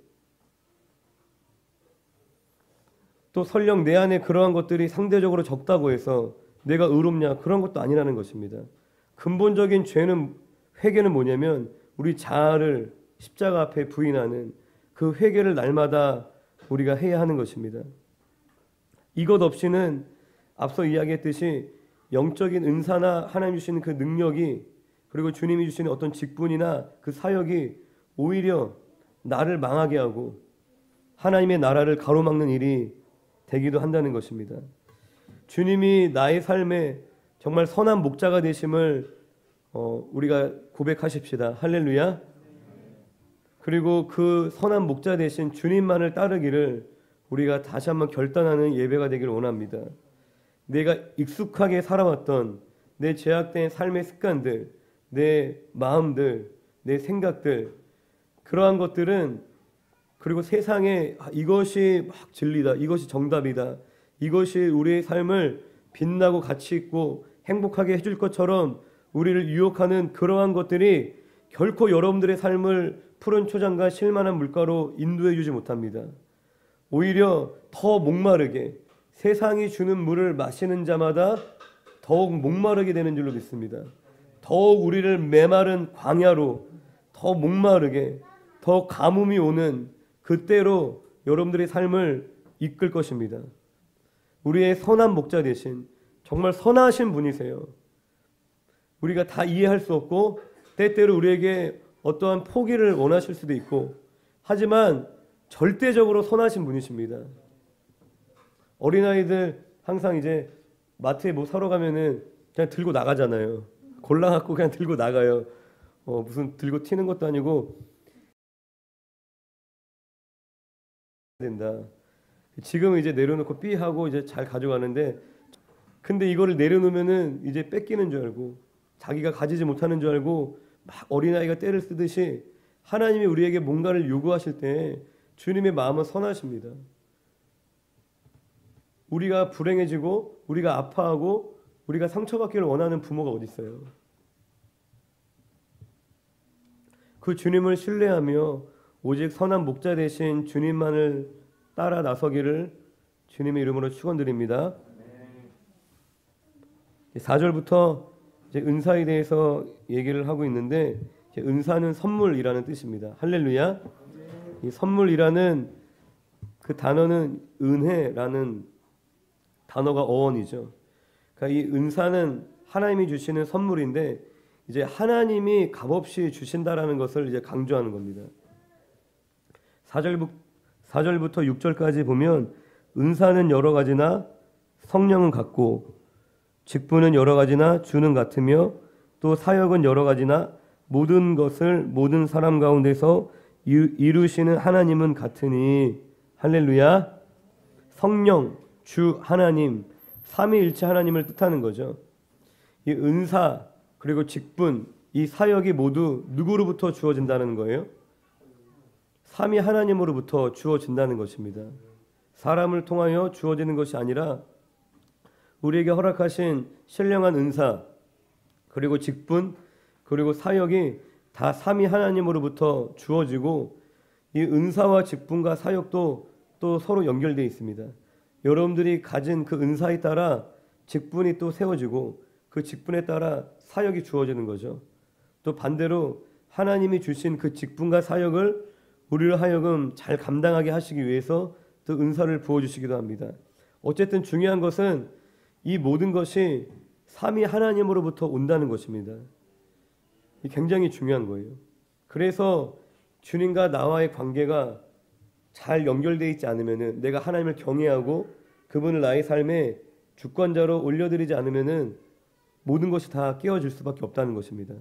또 설령 내 안에 그러한 것들이 상대적으로 적다고 해서 내가 의롭냐? 그런 것도 아니라는 것입니다. 근본적인 죄는, 회개는 뭐냐면 우리 자아를 십자가 앞에 부인하는 그 회개를 날마다 우리가 해야 하는 것입니다. 이것 없이는 앞서 이야기했듯이 영적인 은사나 하나님 주시는 그 능력이, 그리고 주님이 주시는 어떤 직분이나 그 사역이 오히려 나를 망하게 하고 하나님의 나라를 가로막는 일이 되기도 한다는 것입니다. 주님이 나의 삶에 정말 선한 목자가 되심을 우리가 고백하십시다. 할렐루야. 그리고 그 선한 목자 되신 주님만을 따르기를 우리가 다시 한번 결단하는 예배가 되기를 원합니다. 내가 익숙하게 살아왔던 내 죄악된 삶의 습관들, 내 마음들, 내 생각들, 그러한 것들은, 그리고 세상에 이것이 막 진리다, 이것이 정답이다, 이것이 우리의 삶을 빛나고 가치 있고 행복하게 해줄 것처럼 우리를 유혹하는 그러한 것들이 결코 여러분들의 삶을 푸른 초장과 실만한 물가로 인도해 주지 못합니다. 오히려 더 목마르게, 세상이 주는 물을 마시는 자마다 더욱 목마르게 되는 줄로 믿습니다. 더욱 우리를 메마른 광야로, 더 목마르게, 더 가뭄이 오는 그때로 여러분들의 삶을 이끌 것입니다. 우리의 선한 목자 되신, 정말 선하신 분이세요. 우리가 다 이해할 수 없고 때때로 우리에게 어떠한 포기를 원하실 수도 있고, 하지만 절대적으로 선하신 분이십니다. 어린아이들 항상 이제 마트에 뭐 사러 가면은 그냥 들고 나가잖아요. 골라갖고 그냥 들고 나가요. 무슨 들고 튀는 것도 아니고 된다. 지금 이제 내려놓고 삐 하고 이제 잘 가져가는데, 근데 이거를 내려놓으면은 이제 뺏기는 줄 알고, 자기가 가지지 못하는 줄 알고 막 어린아이가 떼를 쓰듯이, 하나님이 우리에게 뭔가를 요구하실 때 주님의 마음은 선하십니다. 우리가 불행해지고 우리가 아파하고 우리가 상처받기를 원하는 부모가 어디 있어요? 그 주님을 신뢰하며 오직 선한 목자 되신 주님만을 따라 나서기를 주님의 이름으로 축원드립니다. 4절부터 이제 은사에 대해서 얘기를 하고 있는데, 은사는 선물이라는 뜻입니다. 할렐루야. 이 선물이라는 그 단어는 은혜라는 단어가 어원이죠. 그러니까 이 은사는 하나님이 주시는 선물인데, 이제 하나님이 값없이 주신다라는 것을 이제 강조하는 겁니다. 4절부터 6절까지 보면, 은사는 여러 가지나 성령은 같고, 직분은 여러 가지나 주는 같으며, 또 사역은 여러 가지나 모든 것을 모든 사람 가운데서 이루시는 하나님은 같으니. 할렐루야. 성령, 주 하나님, 삼위일체 하나님을 뜻하는 거죠. 이 은사 그리고 직분, 이 사역이 모두 누구로부터 주어진다는 거예요? 삼위 하나님으로부터 주어진다는 것입니다. 사람을 통하여 주어지는 것이 아니라 우리에게 허락하신 신령한 은사, 그리고 직분, 그리고 사역이 다 삼위 하나님으로부터 주어지고 이 은사와 직분과 사역도 또 서로 연결되어 있습니다. 여러분들이 가진 그 은사에 따라 직분이 또 세워지고 그 직분에 따라 사역이 주어지는 거죠. 또 반대로 하나님이 주신 그 직분과 사역을 우리를 하여금 잘 감당하게 하시기 위해서 또 은사를 부어주시기도 합니다. 어쨌든 중요한 것은 이 모든 것이 삼위 하나님으로부터 온다는 것입니다. 이 굉장히 중요한 거예요. 그래서 주님과 나와의 관계가 잘 연결되어 있지 않으면은, 내가 하나님을 경외하고 그분을 나의 삶의 주권자로 올려드리지 않으면은 모든 것이 다 깨어질 수밖에 없다는 것입니다.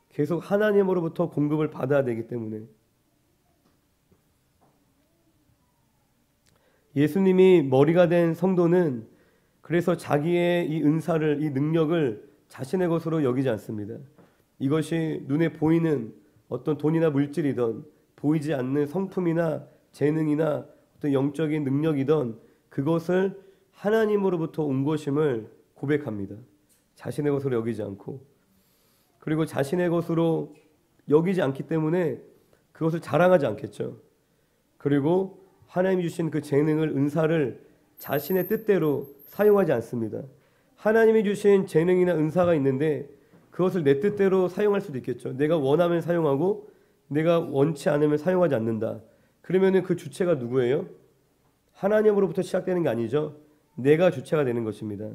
계속 하나님으로부터 공급을 받아야 되기 때문에. 예수님이 머리가 된 성도는 그래서 자기의 이 은사를, 이 능력을 자신의 것으로 여기지 않습니다. 이것이 눈에 보이는 어떤 돈이나 물질이든 보이지 않는 성품이나 재능이나 어떤 영적인 능력이든 그것을 하나님으로부터 온 것임을 고백합니다. 자신의 것으로 여기지 않고, 그리고 자신의 것으로 여기지 않기 때문에 그것을 자랑하지 않겠죠. 그리고 하나님이 주신 그 재능을, 은사를 자신의 뜻대로 사용하지 않습니다. 하나님이 주신 재능이나 은사가 있는데 그것을 내 뜻대로 사용할 수도 있겠죠. 내가 원하면 사용하고 내가 원치 않으면 사용하지 않는다. 그러면 그 주체가 누구예요? 하나님으로부터 시작되는 게 아니죠. 내가 주체가 되는 것입니다.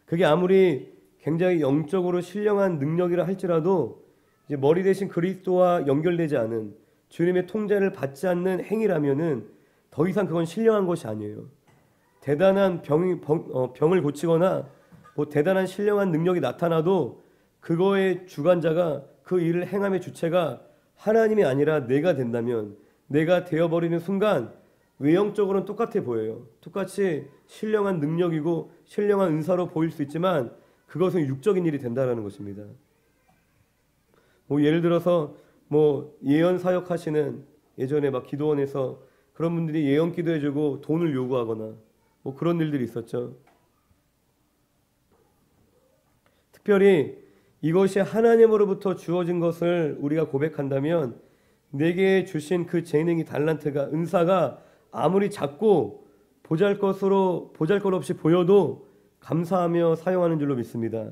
그게 아무리 굉장히 영적으로 신령한 능력이라 할지라도 이제 머리 대신 그리스도와 연결되지 않은, 주님의 통제를 받지 않는 행위라면은 더 이상 그건 신령한 것이 아니에요. 대단한 병을 고치거나 뭐 대단한 신령한 능력이 나타나도 그거의 주관자가, 그 일을 행함의 주체가 하나님이 아니라 내가 된다면, 내가 되어버리는 순간 외형적으로는 똑같아 보여요. 똑같이 신령한 능력이고 신령한 은사로 보일 수 있지만 그것은 육적인 일이 된다라는 것입니다. 뭐 예를 들어서 뭐 예언 사역하시는, 예전에 막 기도원에서 그런 분들이 예언 기도해주고 돈을 요구하거나 뭐 그런 일들이 있었죠. 특별히 이것이 하나님으로부터 주어진 것을 우리가 고백한다면, 내게 주신 그 재능이, 달란트가, 은사가 아무리 작고 보잘것 없이 보여도 감사하며 사용하는 줄로 믿습니다.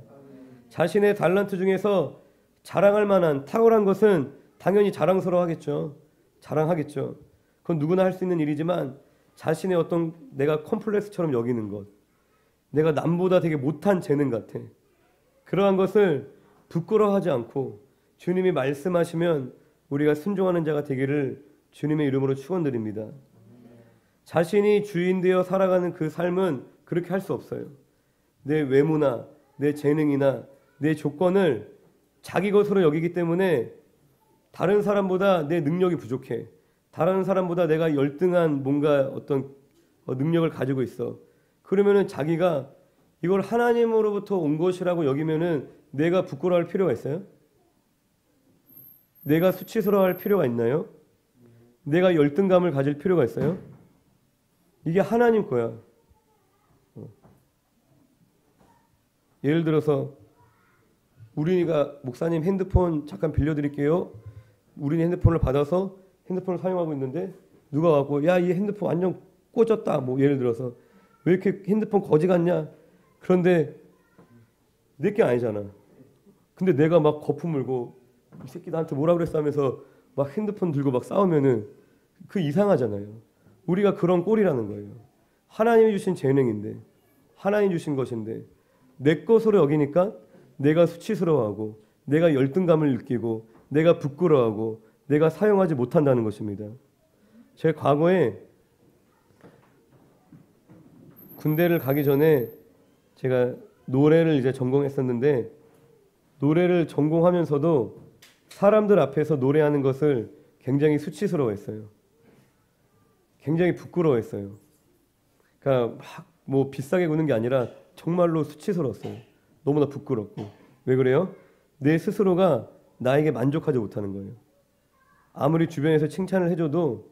자신의 달란트 중에서 자랑할 만한 탁월한 것은 당연히 자랑스러워하겠죠. 자랑하겠죠. 그건 누구나 할 수 있는 일이지만 자신의 어떤 내가 컴플렉스처럼 여기는 것, 내가 남보다 되게 못한 재능 같아, 그러한 것을 부끄러워하지 않고 주님이 말씀하시면 우리가 순종하는 자가 되기를 주님의 이름으로 축원드립니다. 자신이 주인 되어 살아가는 그 삶은 그렇게 할 수 없어요. 내 외모나 내 재능이나 내 조건을 자기 것으로 여기기 때문에 다른 사람보다 내 능력이 부족해, 다른 사람보다 내가 열등한 뭔가 어떤 능력을 가지고 있어. 그러면은 자기가 이걸 하나님으로부터 온 것이라고 여기면은 내가 부끄러워할 필요가 있어요? 내가 수치스러워할 필요가 있나요? 내가 열등감을 가질 필요가 있어요? 이게 하나님 거야. 예를 들어서 우리가 목사님 핸드폰 잠깐 빌려드릴게요. 우리 핸드폰을 받아서 핸드폰을 사용하고 있는데 누가 와서 야, 이 핸드폰 완전 꽂았다. 뭐 예를 들어서 왜 이렇게 핸드폰 거지 같냐? 그런데 내게 아니잖아. 근데 내가 막 거품 물고 이 새끼 나한테 뭐라 그랬어 하면서 막 핸드폰 들고 막 싸우면은 그 이상하잖아요. 우리가 그런 꼴이라는 거예요. 하나님이 주신 재능인데, 하나님이 주신 것인데 내 것으로 여기니까 내가 수치스러워하고 내가 열등감을 느끼고 내가 부끄러워하고 내가 사용하지 못한다는 것입니다. 제 과거에 군대를 가기 전에 제가 노래를 이제 전공했었는데, 노래를 전공하면서도 사람들 앞에서 노래하는 것을 굉장히 수치스러워했어요. 굉장히 부끄러워했어요. 그러니까 막 뭐 비싸게 구는 게 아니라 정말로 수치스러웠어요. 너무나 부끄럽고. 왜 그래요? 내 스스로가 나에게 만족하지 못하는 거예요. 아무리 주변에서 칭찬을 해줘도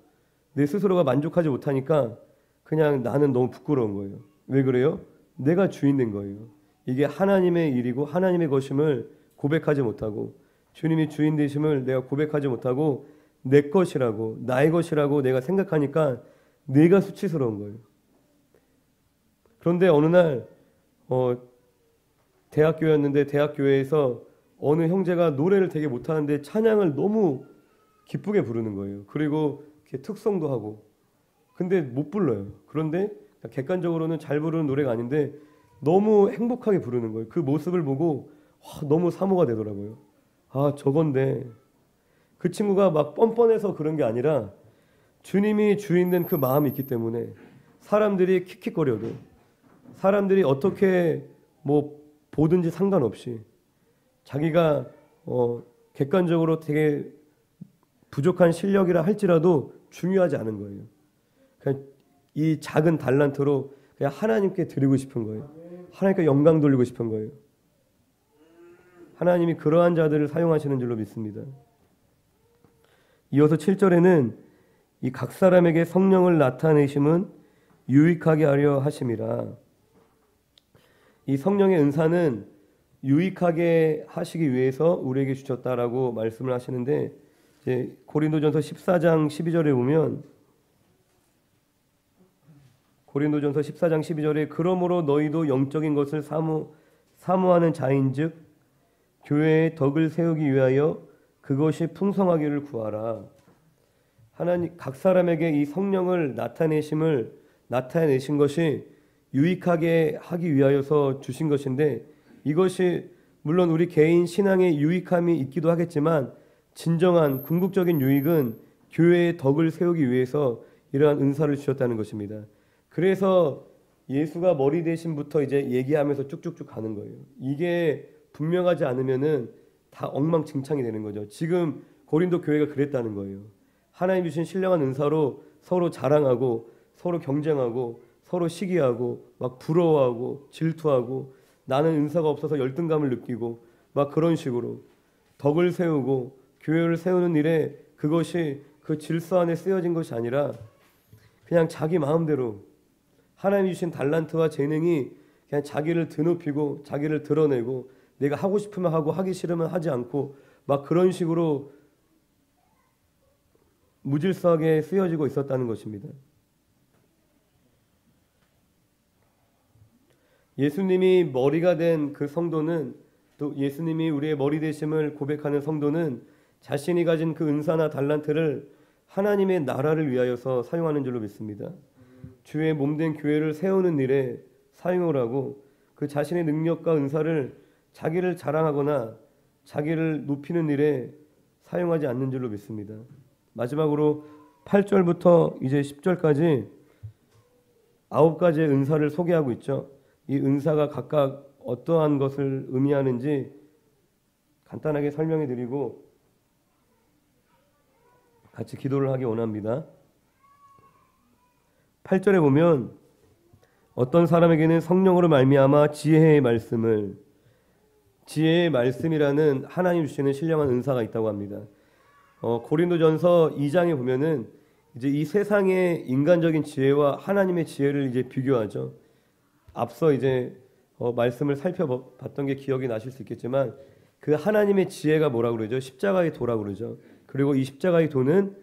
내 스스로가 만족하지 못하니까 그냥 나는 너무 부끄러운 거예요. 왜 그래요? 내가 주인 된 거예요. 이게 하나님의 일이고 하나님의 것임을 고백하지 못하고 주님이 주인 되심을 내가 고백하지 못하고 내 것이라고, 나의 것이라고 내가 생각하니까 내가 수치스러운 거예요. 그런데 어느 날 대학교였는데 대학교에서 어느 형제가 노래를 되게 못하는데 찬양을 너무 기쁘게 부르는 거예요. 그리고 이렇게 특성도 하고. 근데 못 불러요. 그런데 객관적으로는 잘 부르는 노래가 아닌데 너무 행복하게 부르는 거예요. 그 모습을 보고 너무 사모가 되더라고요. 아, 저건데. 그 친구가 막 뻔뻔해서 그런 게 아니라 주님이 주인된 그 마음이 있기 때문에 사람들이 킥킥거려도, 사람들이 어떻게 뭐 보든지 상관없이 자기가 객관적으로 되게 부족한 실력이라 할지라도 중요하지 않은 거예요. 그냥 이 작은 달란트로 그냥 하나님께 드리고 싶은 거예요. 하나님께 영광 돌리고 싶은 거예요. 하나님이 그러한 자들을 사용하시는 줄로 믿습니다. 이어서 7절에는 이 각 사람에게 성령을 나타내심은 유익하게 하려 하심이라. 이 성령의 은사는 유익하게 하시기 위해서 우리에게 주셨다라고 말씀을 하시는데, 이제 고린도전서 14장 12절에 보면, 고린도전서 14장 12절에 그러므로 너희도 영적인 것을 사모하는 자인즉 교회의 덕을 세우기 위하여 그것이 풍성하기를 구하라. 하나님 각 사람에게 이 성령을 나타내신 것이 유익하게 하기 위하여서 주신 것인데, 이것이 물론 우리 개인 신앙의 유익함이 있기도 하겠지만 진정한 궁극적인 유익은 교회의 덕을 세우기 위해서 이러한 은사를 주셨다는 것입니다. 그래서 예수가 머리 대신부터 이제 얘기하면서 쭉쭉쭉 가는 거예요. 이게 분명하지 않으면은 다 엉망진창이 되는 거죠. 지금 고린도 교회가 그랬다는 거예요. 하나님 주신 신령한 은사로 서로 자랑하고 서로 경쟁하고 서로 시기하고 막 부러워하고 질투하고 나는 은사가 없어서 열등감을 느끼고 막 그런 식으로 덕을 세우고 교회를 세우는 일에 그것이 그 질서 안에 쓰여진 것이 아니라 그냥 자기 마음대로 하나님이 주신 달란트와 재능이 그냥 자기를 드높이고 자기를 드러내고 내가 하고 싶으면 하고 하기 싫으면 하지 않고 막 그런 식으로 무질서하게 쓰여지고 있었다는 것입니다. 예수님이 머리가 된 그 성도는, 또 예수님이 우리의 머리 되심을 고백하는 성도는 자신이 가진 그 은사나 달란트를 하나님의 나라를 위하여서 사용하는 줄로 믿습니다. 주의 몸된 교회를 세우는 일에 사용을 하고 그 자신의 능력과 은사를 자기를 자랑하거나 자기를 높이는 일에 사용하지 않는 줄로 믿습니다. 마지막으로 8절부터 이제 10절까지 9가지의 은사를 소개하고 있죠. 이 은사가 각각 어떠한 것을 의미하는지 간단하게 설명해 드리고 같이 기도를 하기 원합니다. 8절에 보면 어떤 사람에게는 성령으로 말미암아 지혜의 말씀을, 지혜의 말씀이라는 하나님 주시는 신령한 은사가 있다고 합니다. 고린도전서 2장에 보면은 이제 이 세상의 인간적인 지혜와 하나님의 지혜를 이제 비교하죠. 앞서 이제 말씀을 살펴봤던 게 기억이 나실 수 있겠지만 그 하나님의 지혜가 뭐라고 그러죠? 십자가의 도라고 그러죠. 그리고 이 십자가의 도는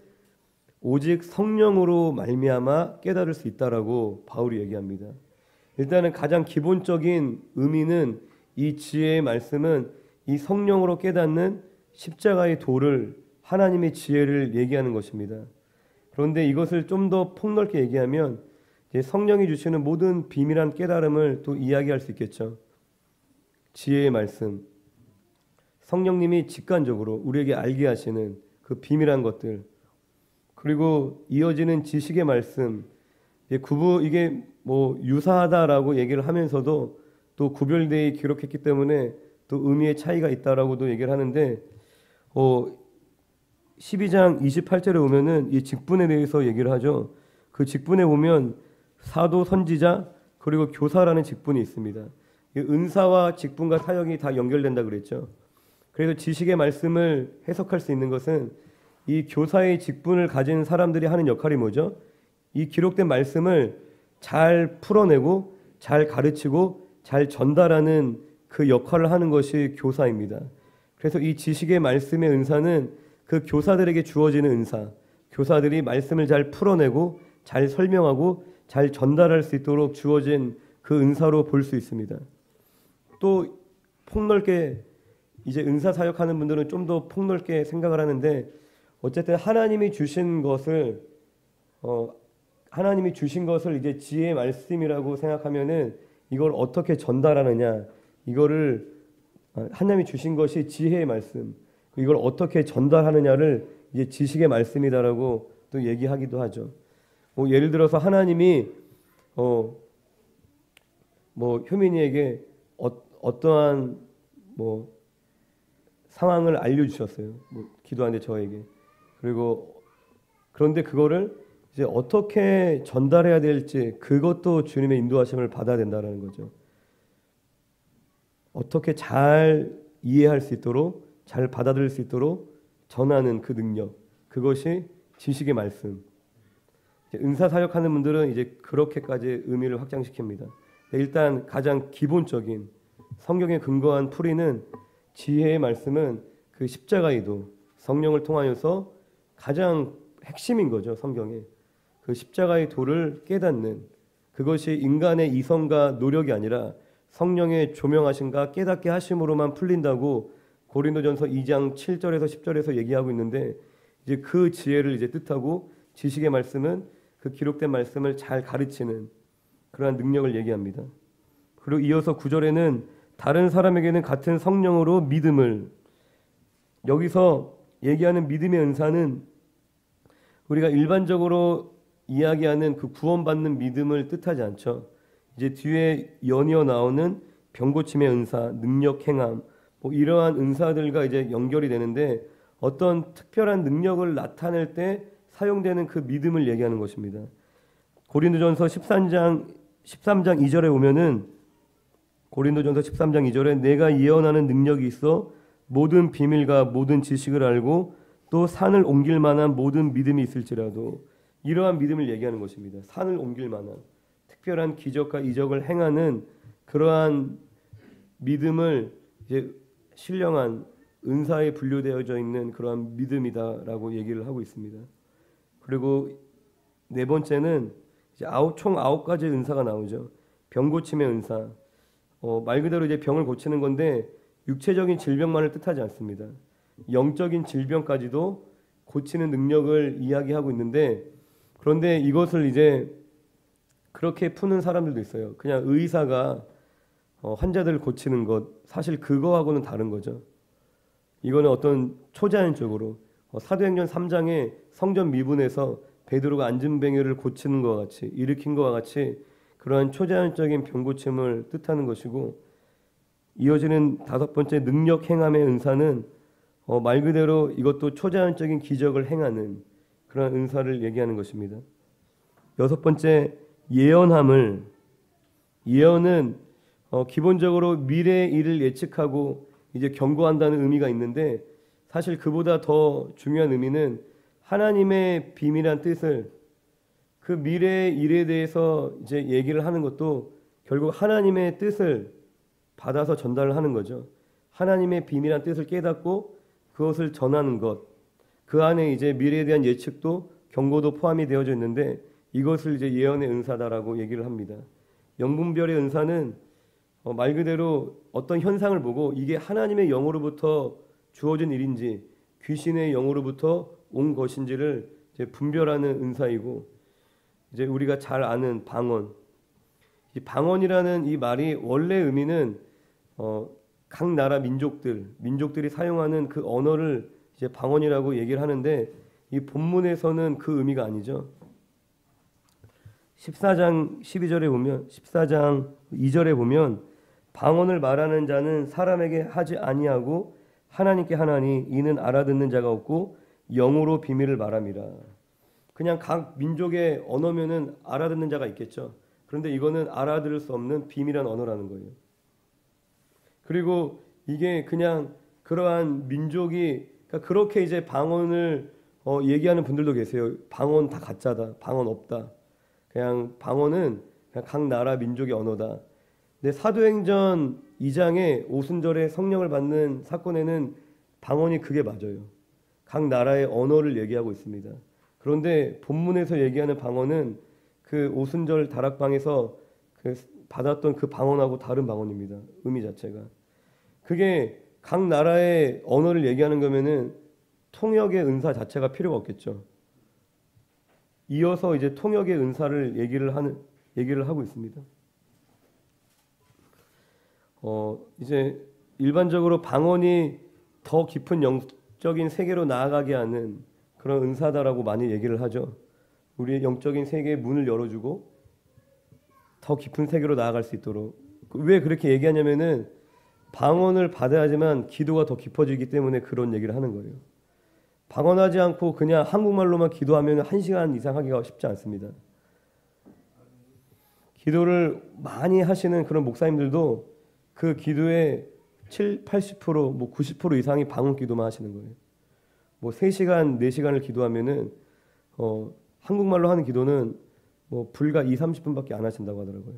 오직 성령으로 말미암아 깨달을 수 있다라고 바울이 얘기합니다. 일단은 가장 기본적인 의미는 이 지혜의 말씀은 이 성령으로 깨닫는 십자가의 도를, 하나님의 지혜를 얘기하는 것입니다. 그런데 이것을 좀 더 폭넓게 얘기하면 성령이 주시는 모든 비밀한 깨달음을 또 이야기할 수 있겠죠. 지혜의 말씀, 성령님이 직관적으로 우리에게 알게 하시는 그 비밀한 것들, 그리고 이어지는 지식의 말씀, 이게 뭐 유사하다라고 얘기를 하면서도 또 구별되어 기록했기 때문에 또 의미의 차이가 있다라고도 얘기를 하는데 12장 28절에 보면은 이 직분에 대해서 얘기를 하죠. 그 직분에 보면 사도, 선지자, 그리고 교사라는 직분이 있습니다. 은사와 직분과 사역이 다 연결된다 그랬죠. 그래서 지식의 말씀을 해석할 수 있는 것은 이 교사의 직분을 가진 사람들이 하는 역할이 뭐죠? 이 기록된 말씀을 잘 풀어내고 잘 가르치고 잘 전달하는 그 역할을 하는 것이 교사입니다. 그래서 이 지식의 말씀의 은사는 그 교사들에게 주어지는 은사, 교사들이 말씀을 잘 풀어내고 잘 설명하고 잘 전달할 수 있도록 주어진 그 은사로 볼 수 있습니다. 또 폭넓게 이제 은사 사역하는 분들은 좀 더 폭넓게 생각을 하는데, 어쨌든 하나님이 주신 것을 이제 지혜의 말씀이라고 생각하면은 이걸 어떻게 전달하느냐, 이거를 하나님이 주신 것이 지혜의 말씀, 이걸 어떻게 전달하느냐를 이제 지식의 말씀이다라고 또 얘기하기도 하죠. 뭐 예를 들어서 하나님이 효민이에게 어떠한 상황을 알려주셨어요. 기도하는데 저에게. 그리고 그런데 그거를 이제 어떻게 전달해야 될지, 그것도 주님의 인도하심을 받아야 된다는 거죠. 어떻게 잘 이해할 수 있도록, 잘 받아들일 수 있도록 전하는 그 능력, 그것이 지식의 말씀. 은사 사역하는 분들은 이제 그렇게까지 의미를 확장시킵니다. 일단 가장 기본적인 성경에 근거한 풀이는, 지혜의 말씀은 그 십자가의 도, 성령을 통하여서 가장 핵심인 거죠. 성경에 그 십자가의 도를 깨닫는, 그것이 인간의 이성과 노력이 아니라 성령의 조명하심과 깨닫게 하심으로만 풀린다고 고린도전서 2장 7절에서 10절에서 얘기하고 있는데, 이제 그 지혜를 이제 뜻하고, 지식의 말씀은 그 기록된 말씀을 잘 가르치는 그러한 능력을 얘기합니다. 그리고 이어서 9절에는 다른 사람에게는 같은 성령으로 믿음을, 여기서 얘기하는 믿음의 은사는 우리가 일반적으로 이야기하는 그 구원받는 믿음을 뜻하지 않죠. 이제 뒤에 연이어 나오는 병고침의 은사, 능력 행함, 이러한 은사들과 이제 연결이 되는데, 어떤 특별한 능력을 나타낼 때 사용되는 그 믿음을 얘기하는 것입니다. 고린도전서 13장 2절에 보면은, 고린도전서 13장 2절에 내가 예언하는 능력이 있어 모든 비밀과 모든 지식을 알고 또 산을 옮길 만한 모든 믿음이 있을지라도, 이러한 믿음을 얘기하는 것입니다. 산을 옮길 만한 특별한 기적과 이적을 행하는 그러한 믿음을 이제 신령한 은사에 분류되어져 있는 그러한 믿음이다라고 얘기를 하고 있습니다. 그리고 네 번째는 이제 총 9가지 은사가 나오죠. 병 고침의 은사. 말 그대로 이제 병을 고치는 건데, 육체적인 질병만을 뜻하지 않습니다. 영적인 질병까지도 고치는 능력을 이야기하고 있는데, 그런데 이것을 이제 그렇게 푸는 사람들도 있어요. 그냥 의사가 환자들을 고치는 것, 사실 그거하고는 다른 거죠. 이거는 어떤 초자연적으로 사도행전 3장에 성전 미분에서 베드로가 안진뱅이를 고치는 것과 같이, 일으킨 것과 같이 그러한 초자연적인 병고침을 뜻하는 것이고, 이어지는 5번째 능력 행함의 은사는 말 그대로 이것도 초자연적인 기적을 행하는 그런 은사를 얘기하는 것입니다. 6번째 예언함을, 예언은 기본적으로 미래의 일을 예측하고 이제 경고한다는 의미가 있는데, 사실 그보다 더 중요한 의미는 하나님의 비밀한 뜻을, 그 미래의 일에 대해서 이제 얘기를 하는 것도 결국 하나님의 뜻을 받아서 전달을 하는 거죠. 하나님의 비밀한 뜻을 깨닫고 그것을 전하는 것, 그 안에 이제 미래에 대한 예측도 경고도 포함이 되어져 있는데, 이것을 이제 예언의 은사다라고 얘기를 합니다. 영분별의 은사는 말 그대로 어떤 현상을 보고 이게 하나님의 영으로부터 주어진 일인지 귀신의 영으로부터 온 것인지를 이제 분별하는 은사이고, 이제 우리가 잘 아는 방언, 이 방언이라는 이 말이 원래 의미는 각 나라 민족들이 사용하는 그 언어를 이제 방언이라고 얘기를 하는데, 이 본문에서는 그 의미가 아니죠. 14장 2절에 보면 방언을 말하는 자는 사람에게 하지 아니하고 하나님께 하나니 이는 알아듣는 자가 없고 영으로 비밀을 말함이라. 그냥 각 민족의 언어면은 알아듣는 자가 있겠죠. 그런데 이거는 알아들을 수 없는 비밀한 언어라는 거예요. 그리고 이게 그냥 그러한 민족이, 그러니까 그렇게 이제 방언을 얘기하는 분들도 계세요. 방언 다 가짜다, 방언 없다, 그냥 방언은 그냥 각 나라 민족의 언어다. 근데 사도행전 2장에 오순절에 성령을 받는 사건에는 방언이 그게 맞아요. 각 나라의 언어를 얘기하고 있습니다. 그런데 본문에서 얘기하는 방언은 그 오순절 다락방에서 그 받았던 그 방언하고 다른 방언입니다. 의미 자체가. 그게 각 나라의 언어를 얘기하는 거면은 통역의 은사 자체가 필요가 없겠죠. 이어서 이제 통역의 은사를 얘기를 하고 있습니다. 이제 일반적으로 방언이 더 깊은 영적인 세계로 나아가게 하는 그런 은사다라고 많이 얘기를 하죠. 우리의 영적인 세계의 문을 열어주고 더 깊은 세계로 나아갈 수 있도록. 왜 그렇게 얘기하냐면은 방언을 받아야지만 기도가 더 깊어지기 때문에 그런 얘기를 하는 거예요. 방언하지 않고 그냥 한국말로만 기도하면 1시간 이상 하기가 쉽지 않습니다. 기도를 많이 하시는 그런 목사님들도 그 기도의 7, 80%, 뭐 90% 이상이 방언 기도만 하시는 거예요. 뭐 3시간, 4시간을 기도하면은 한국말로 하는 기도는 뭐 불과 2, 30분밖에 안 하신다고 하더라고요.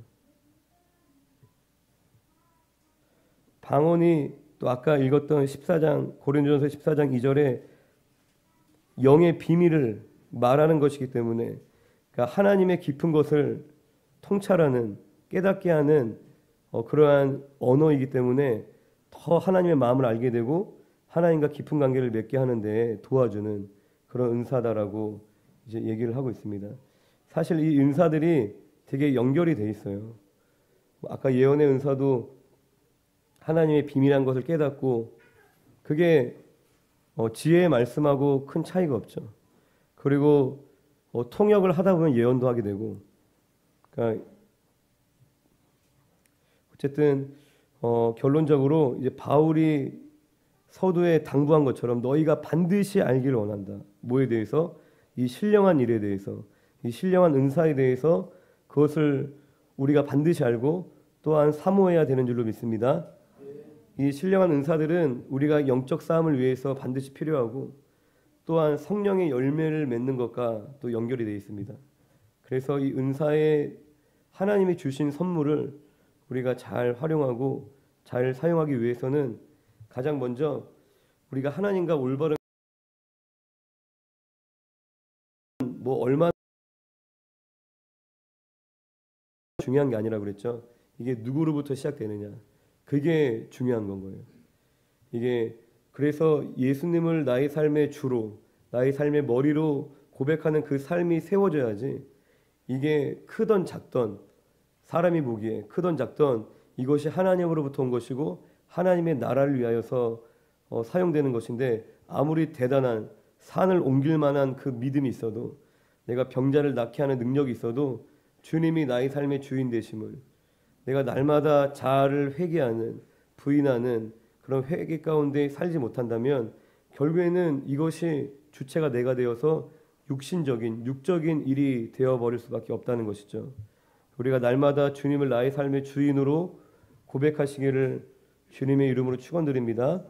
방언이 또 아까 읽었던 14장 고린도전서 14장 2절에 영의 비밀을 말하는 것이기 때문에 그러니까 하나님의 깊은 것을 통찰하는 깨닫게 하는 그러한 언어이기 때문에 더 하나님의 마음을 알게 되고 하나님과 깊은 관계를 맺게 하는 데 도와주는 그런 은사다라고 이제 얘기를 하고 있습니다. 사실 이 은사들이 되게 연결이 돼 있어요. 아까 예언의 은사도 하나님의 비밀한 것을 깨닫고 그게 지혜의 말씀하고 큰 차이가 없죠. 그리고 통역을 하다 보면 예언도 하게 되고, 그러니까 어쨌든 결론적으로 이제 바울이 서두에 당부한 것처럼 너희가 반드시 알기를 원한다. 뭐에 대해서? 이 신령한 일에 대해서, 이 신령한 은사에 대해서 그것을 우리가 반드시 알고 또한 사모해야 되는 줄로 믿습니다. 이 신령한 은사들은 우리가 영적 싸움을 위해서 반드시 필요하고 또한 성령의 열매를 맺는 것과 또 연결이 되어 있습니다. 그래서 이 은사에 하나님이 주신 선물을 우리가 잘 활용하고 잘 사용하기 위해서는 가장 먼저 우리가 하나님과 올바른 뭐 얼마나 중요한 게 아니라 그랬죠. 이게 누구로부터 시작되느냐. 그게 중요한 건 거예요. 이게 그래서 예수님을 나의 삶의 주로, 나의 삶의 머리로 고백하는 그 삶이 세워져야지 이게 크던 작던 사람이 보기에 크던 작던 이것이 하나님으로부터 온 것이고 하나님의 나라를 위하여서 사용되는 것인데 아무리 대단한 산을 옮길 만한 그 믿음이 있어도 내가 병자를 낫게 하는 능력이 있어도 주님이 나의 삶의 주인 되심을 내가 날마다 자아를 회개하는 부인하는 그런 회개 가운데 살지 못한다면 결국에는 이것이 주체가 내가 되어서 육적인 일이 되어버릴 수밖에 없다는 것이죠. 우리가 날마다 주님을 나의 삶의 주인으로 고백하시기를 주님의 이름으로 축원드립니다.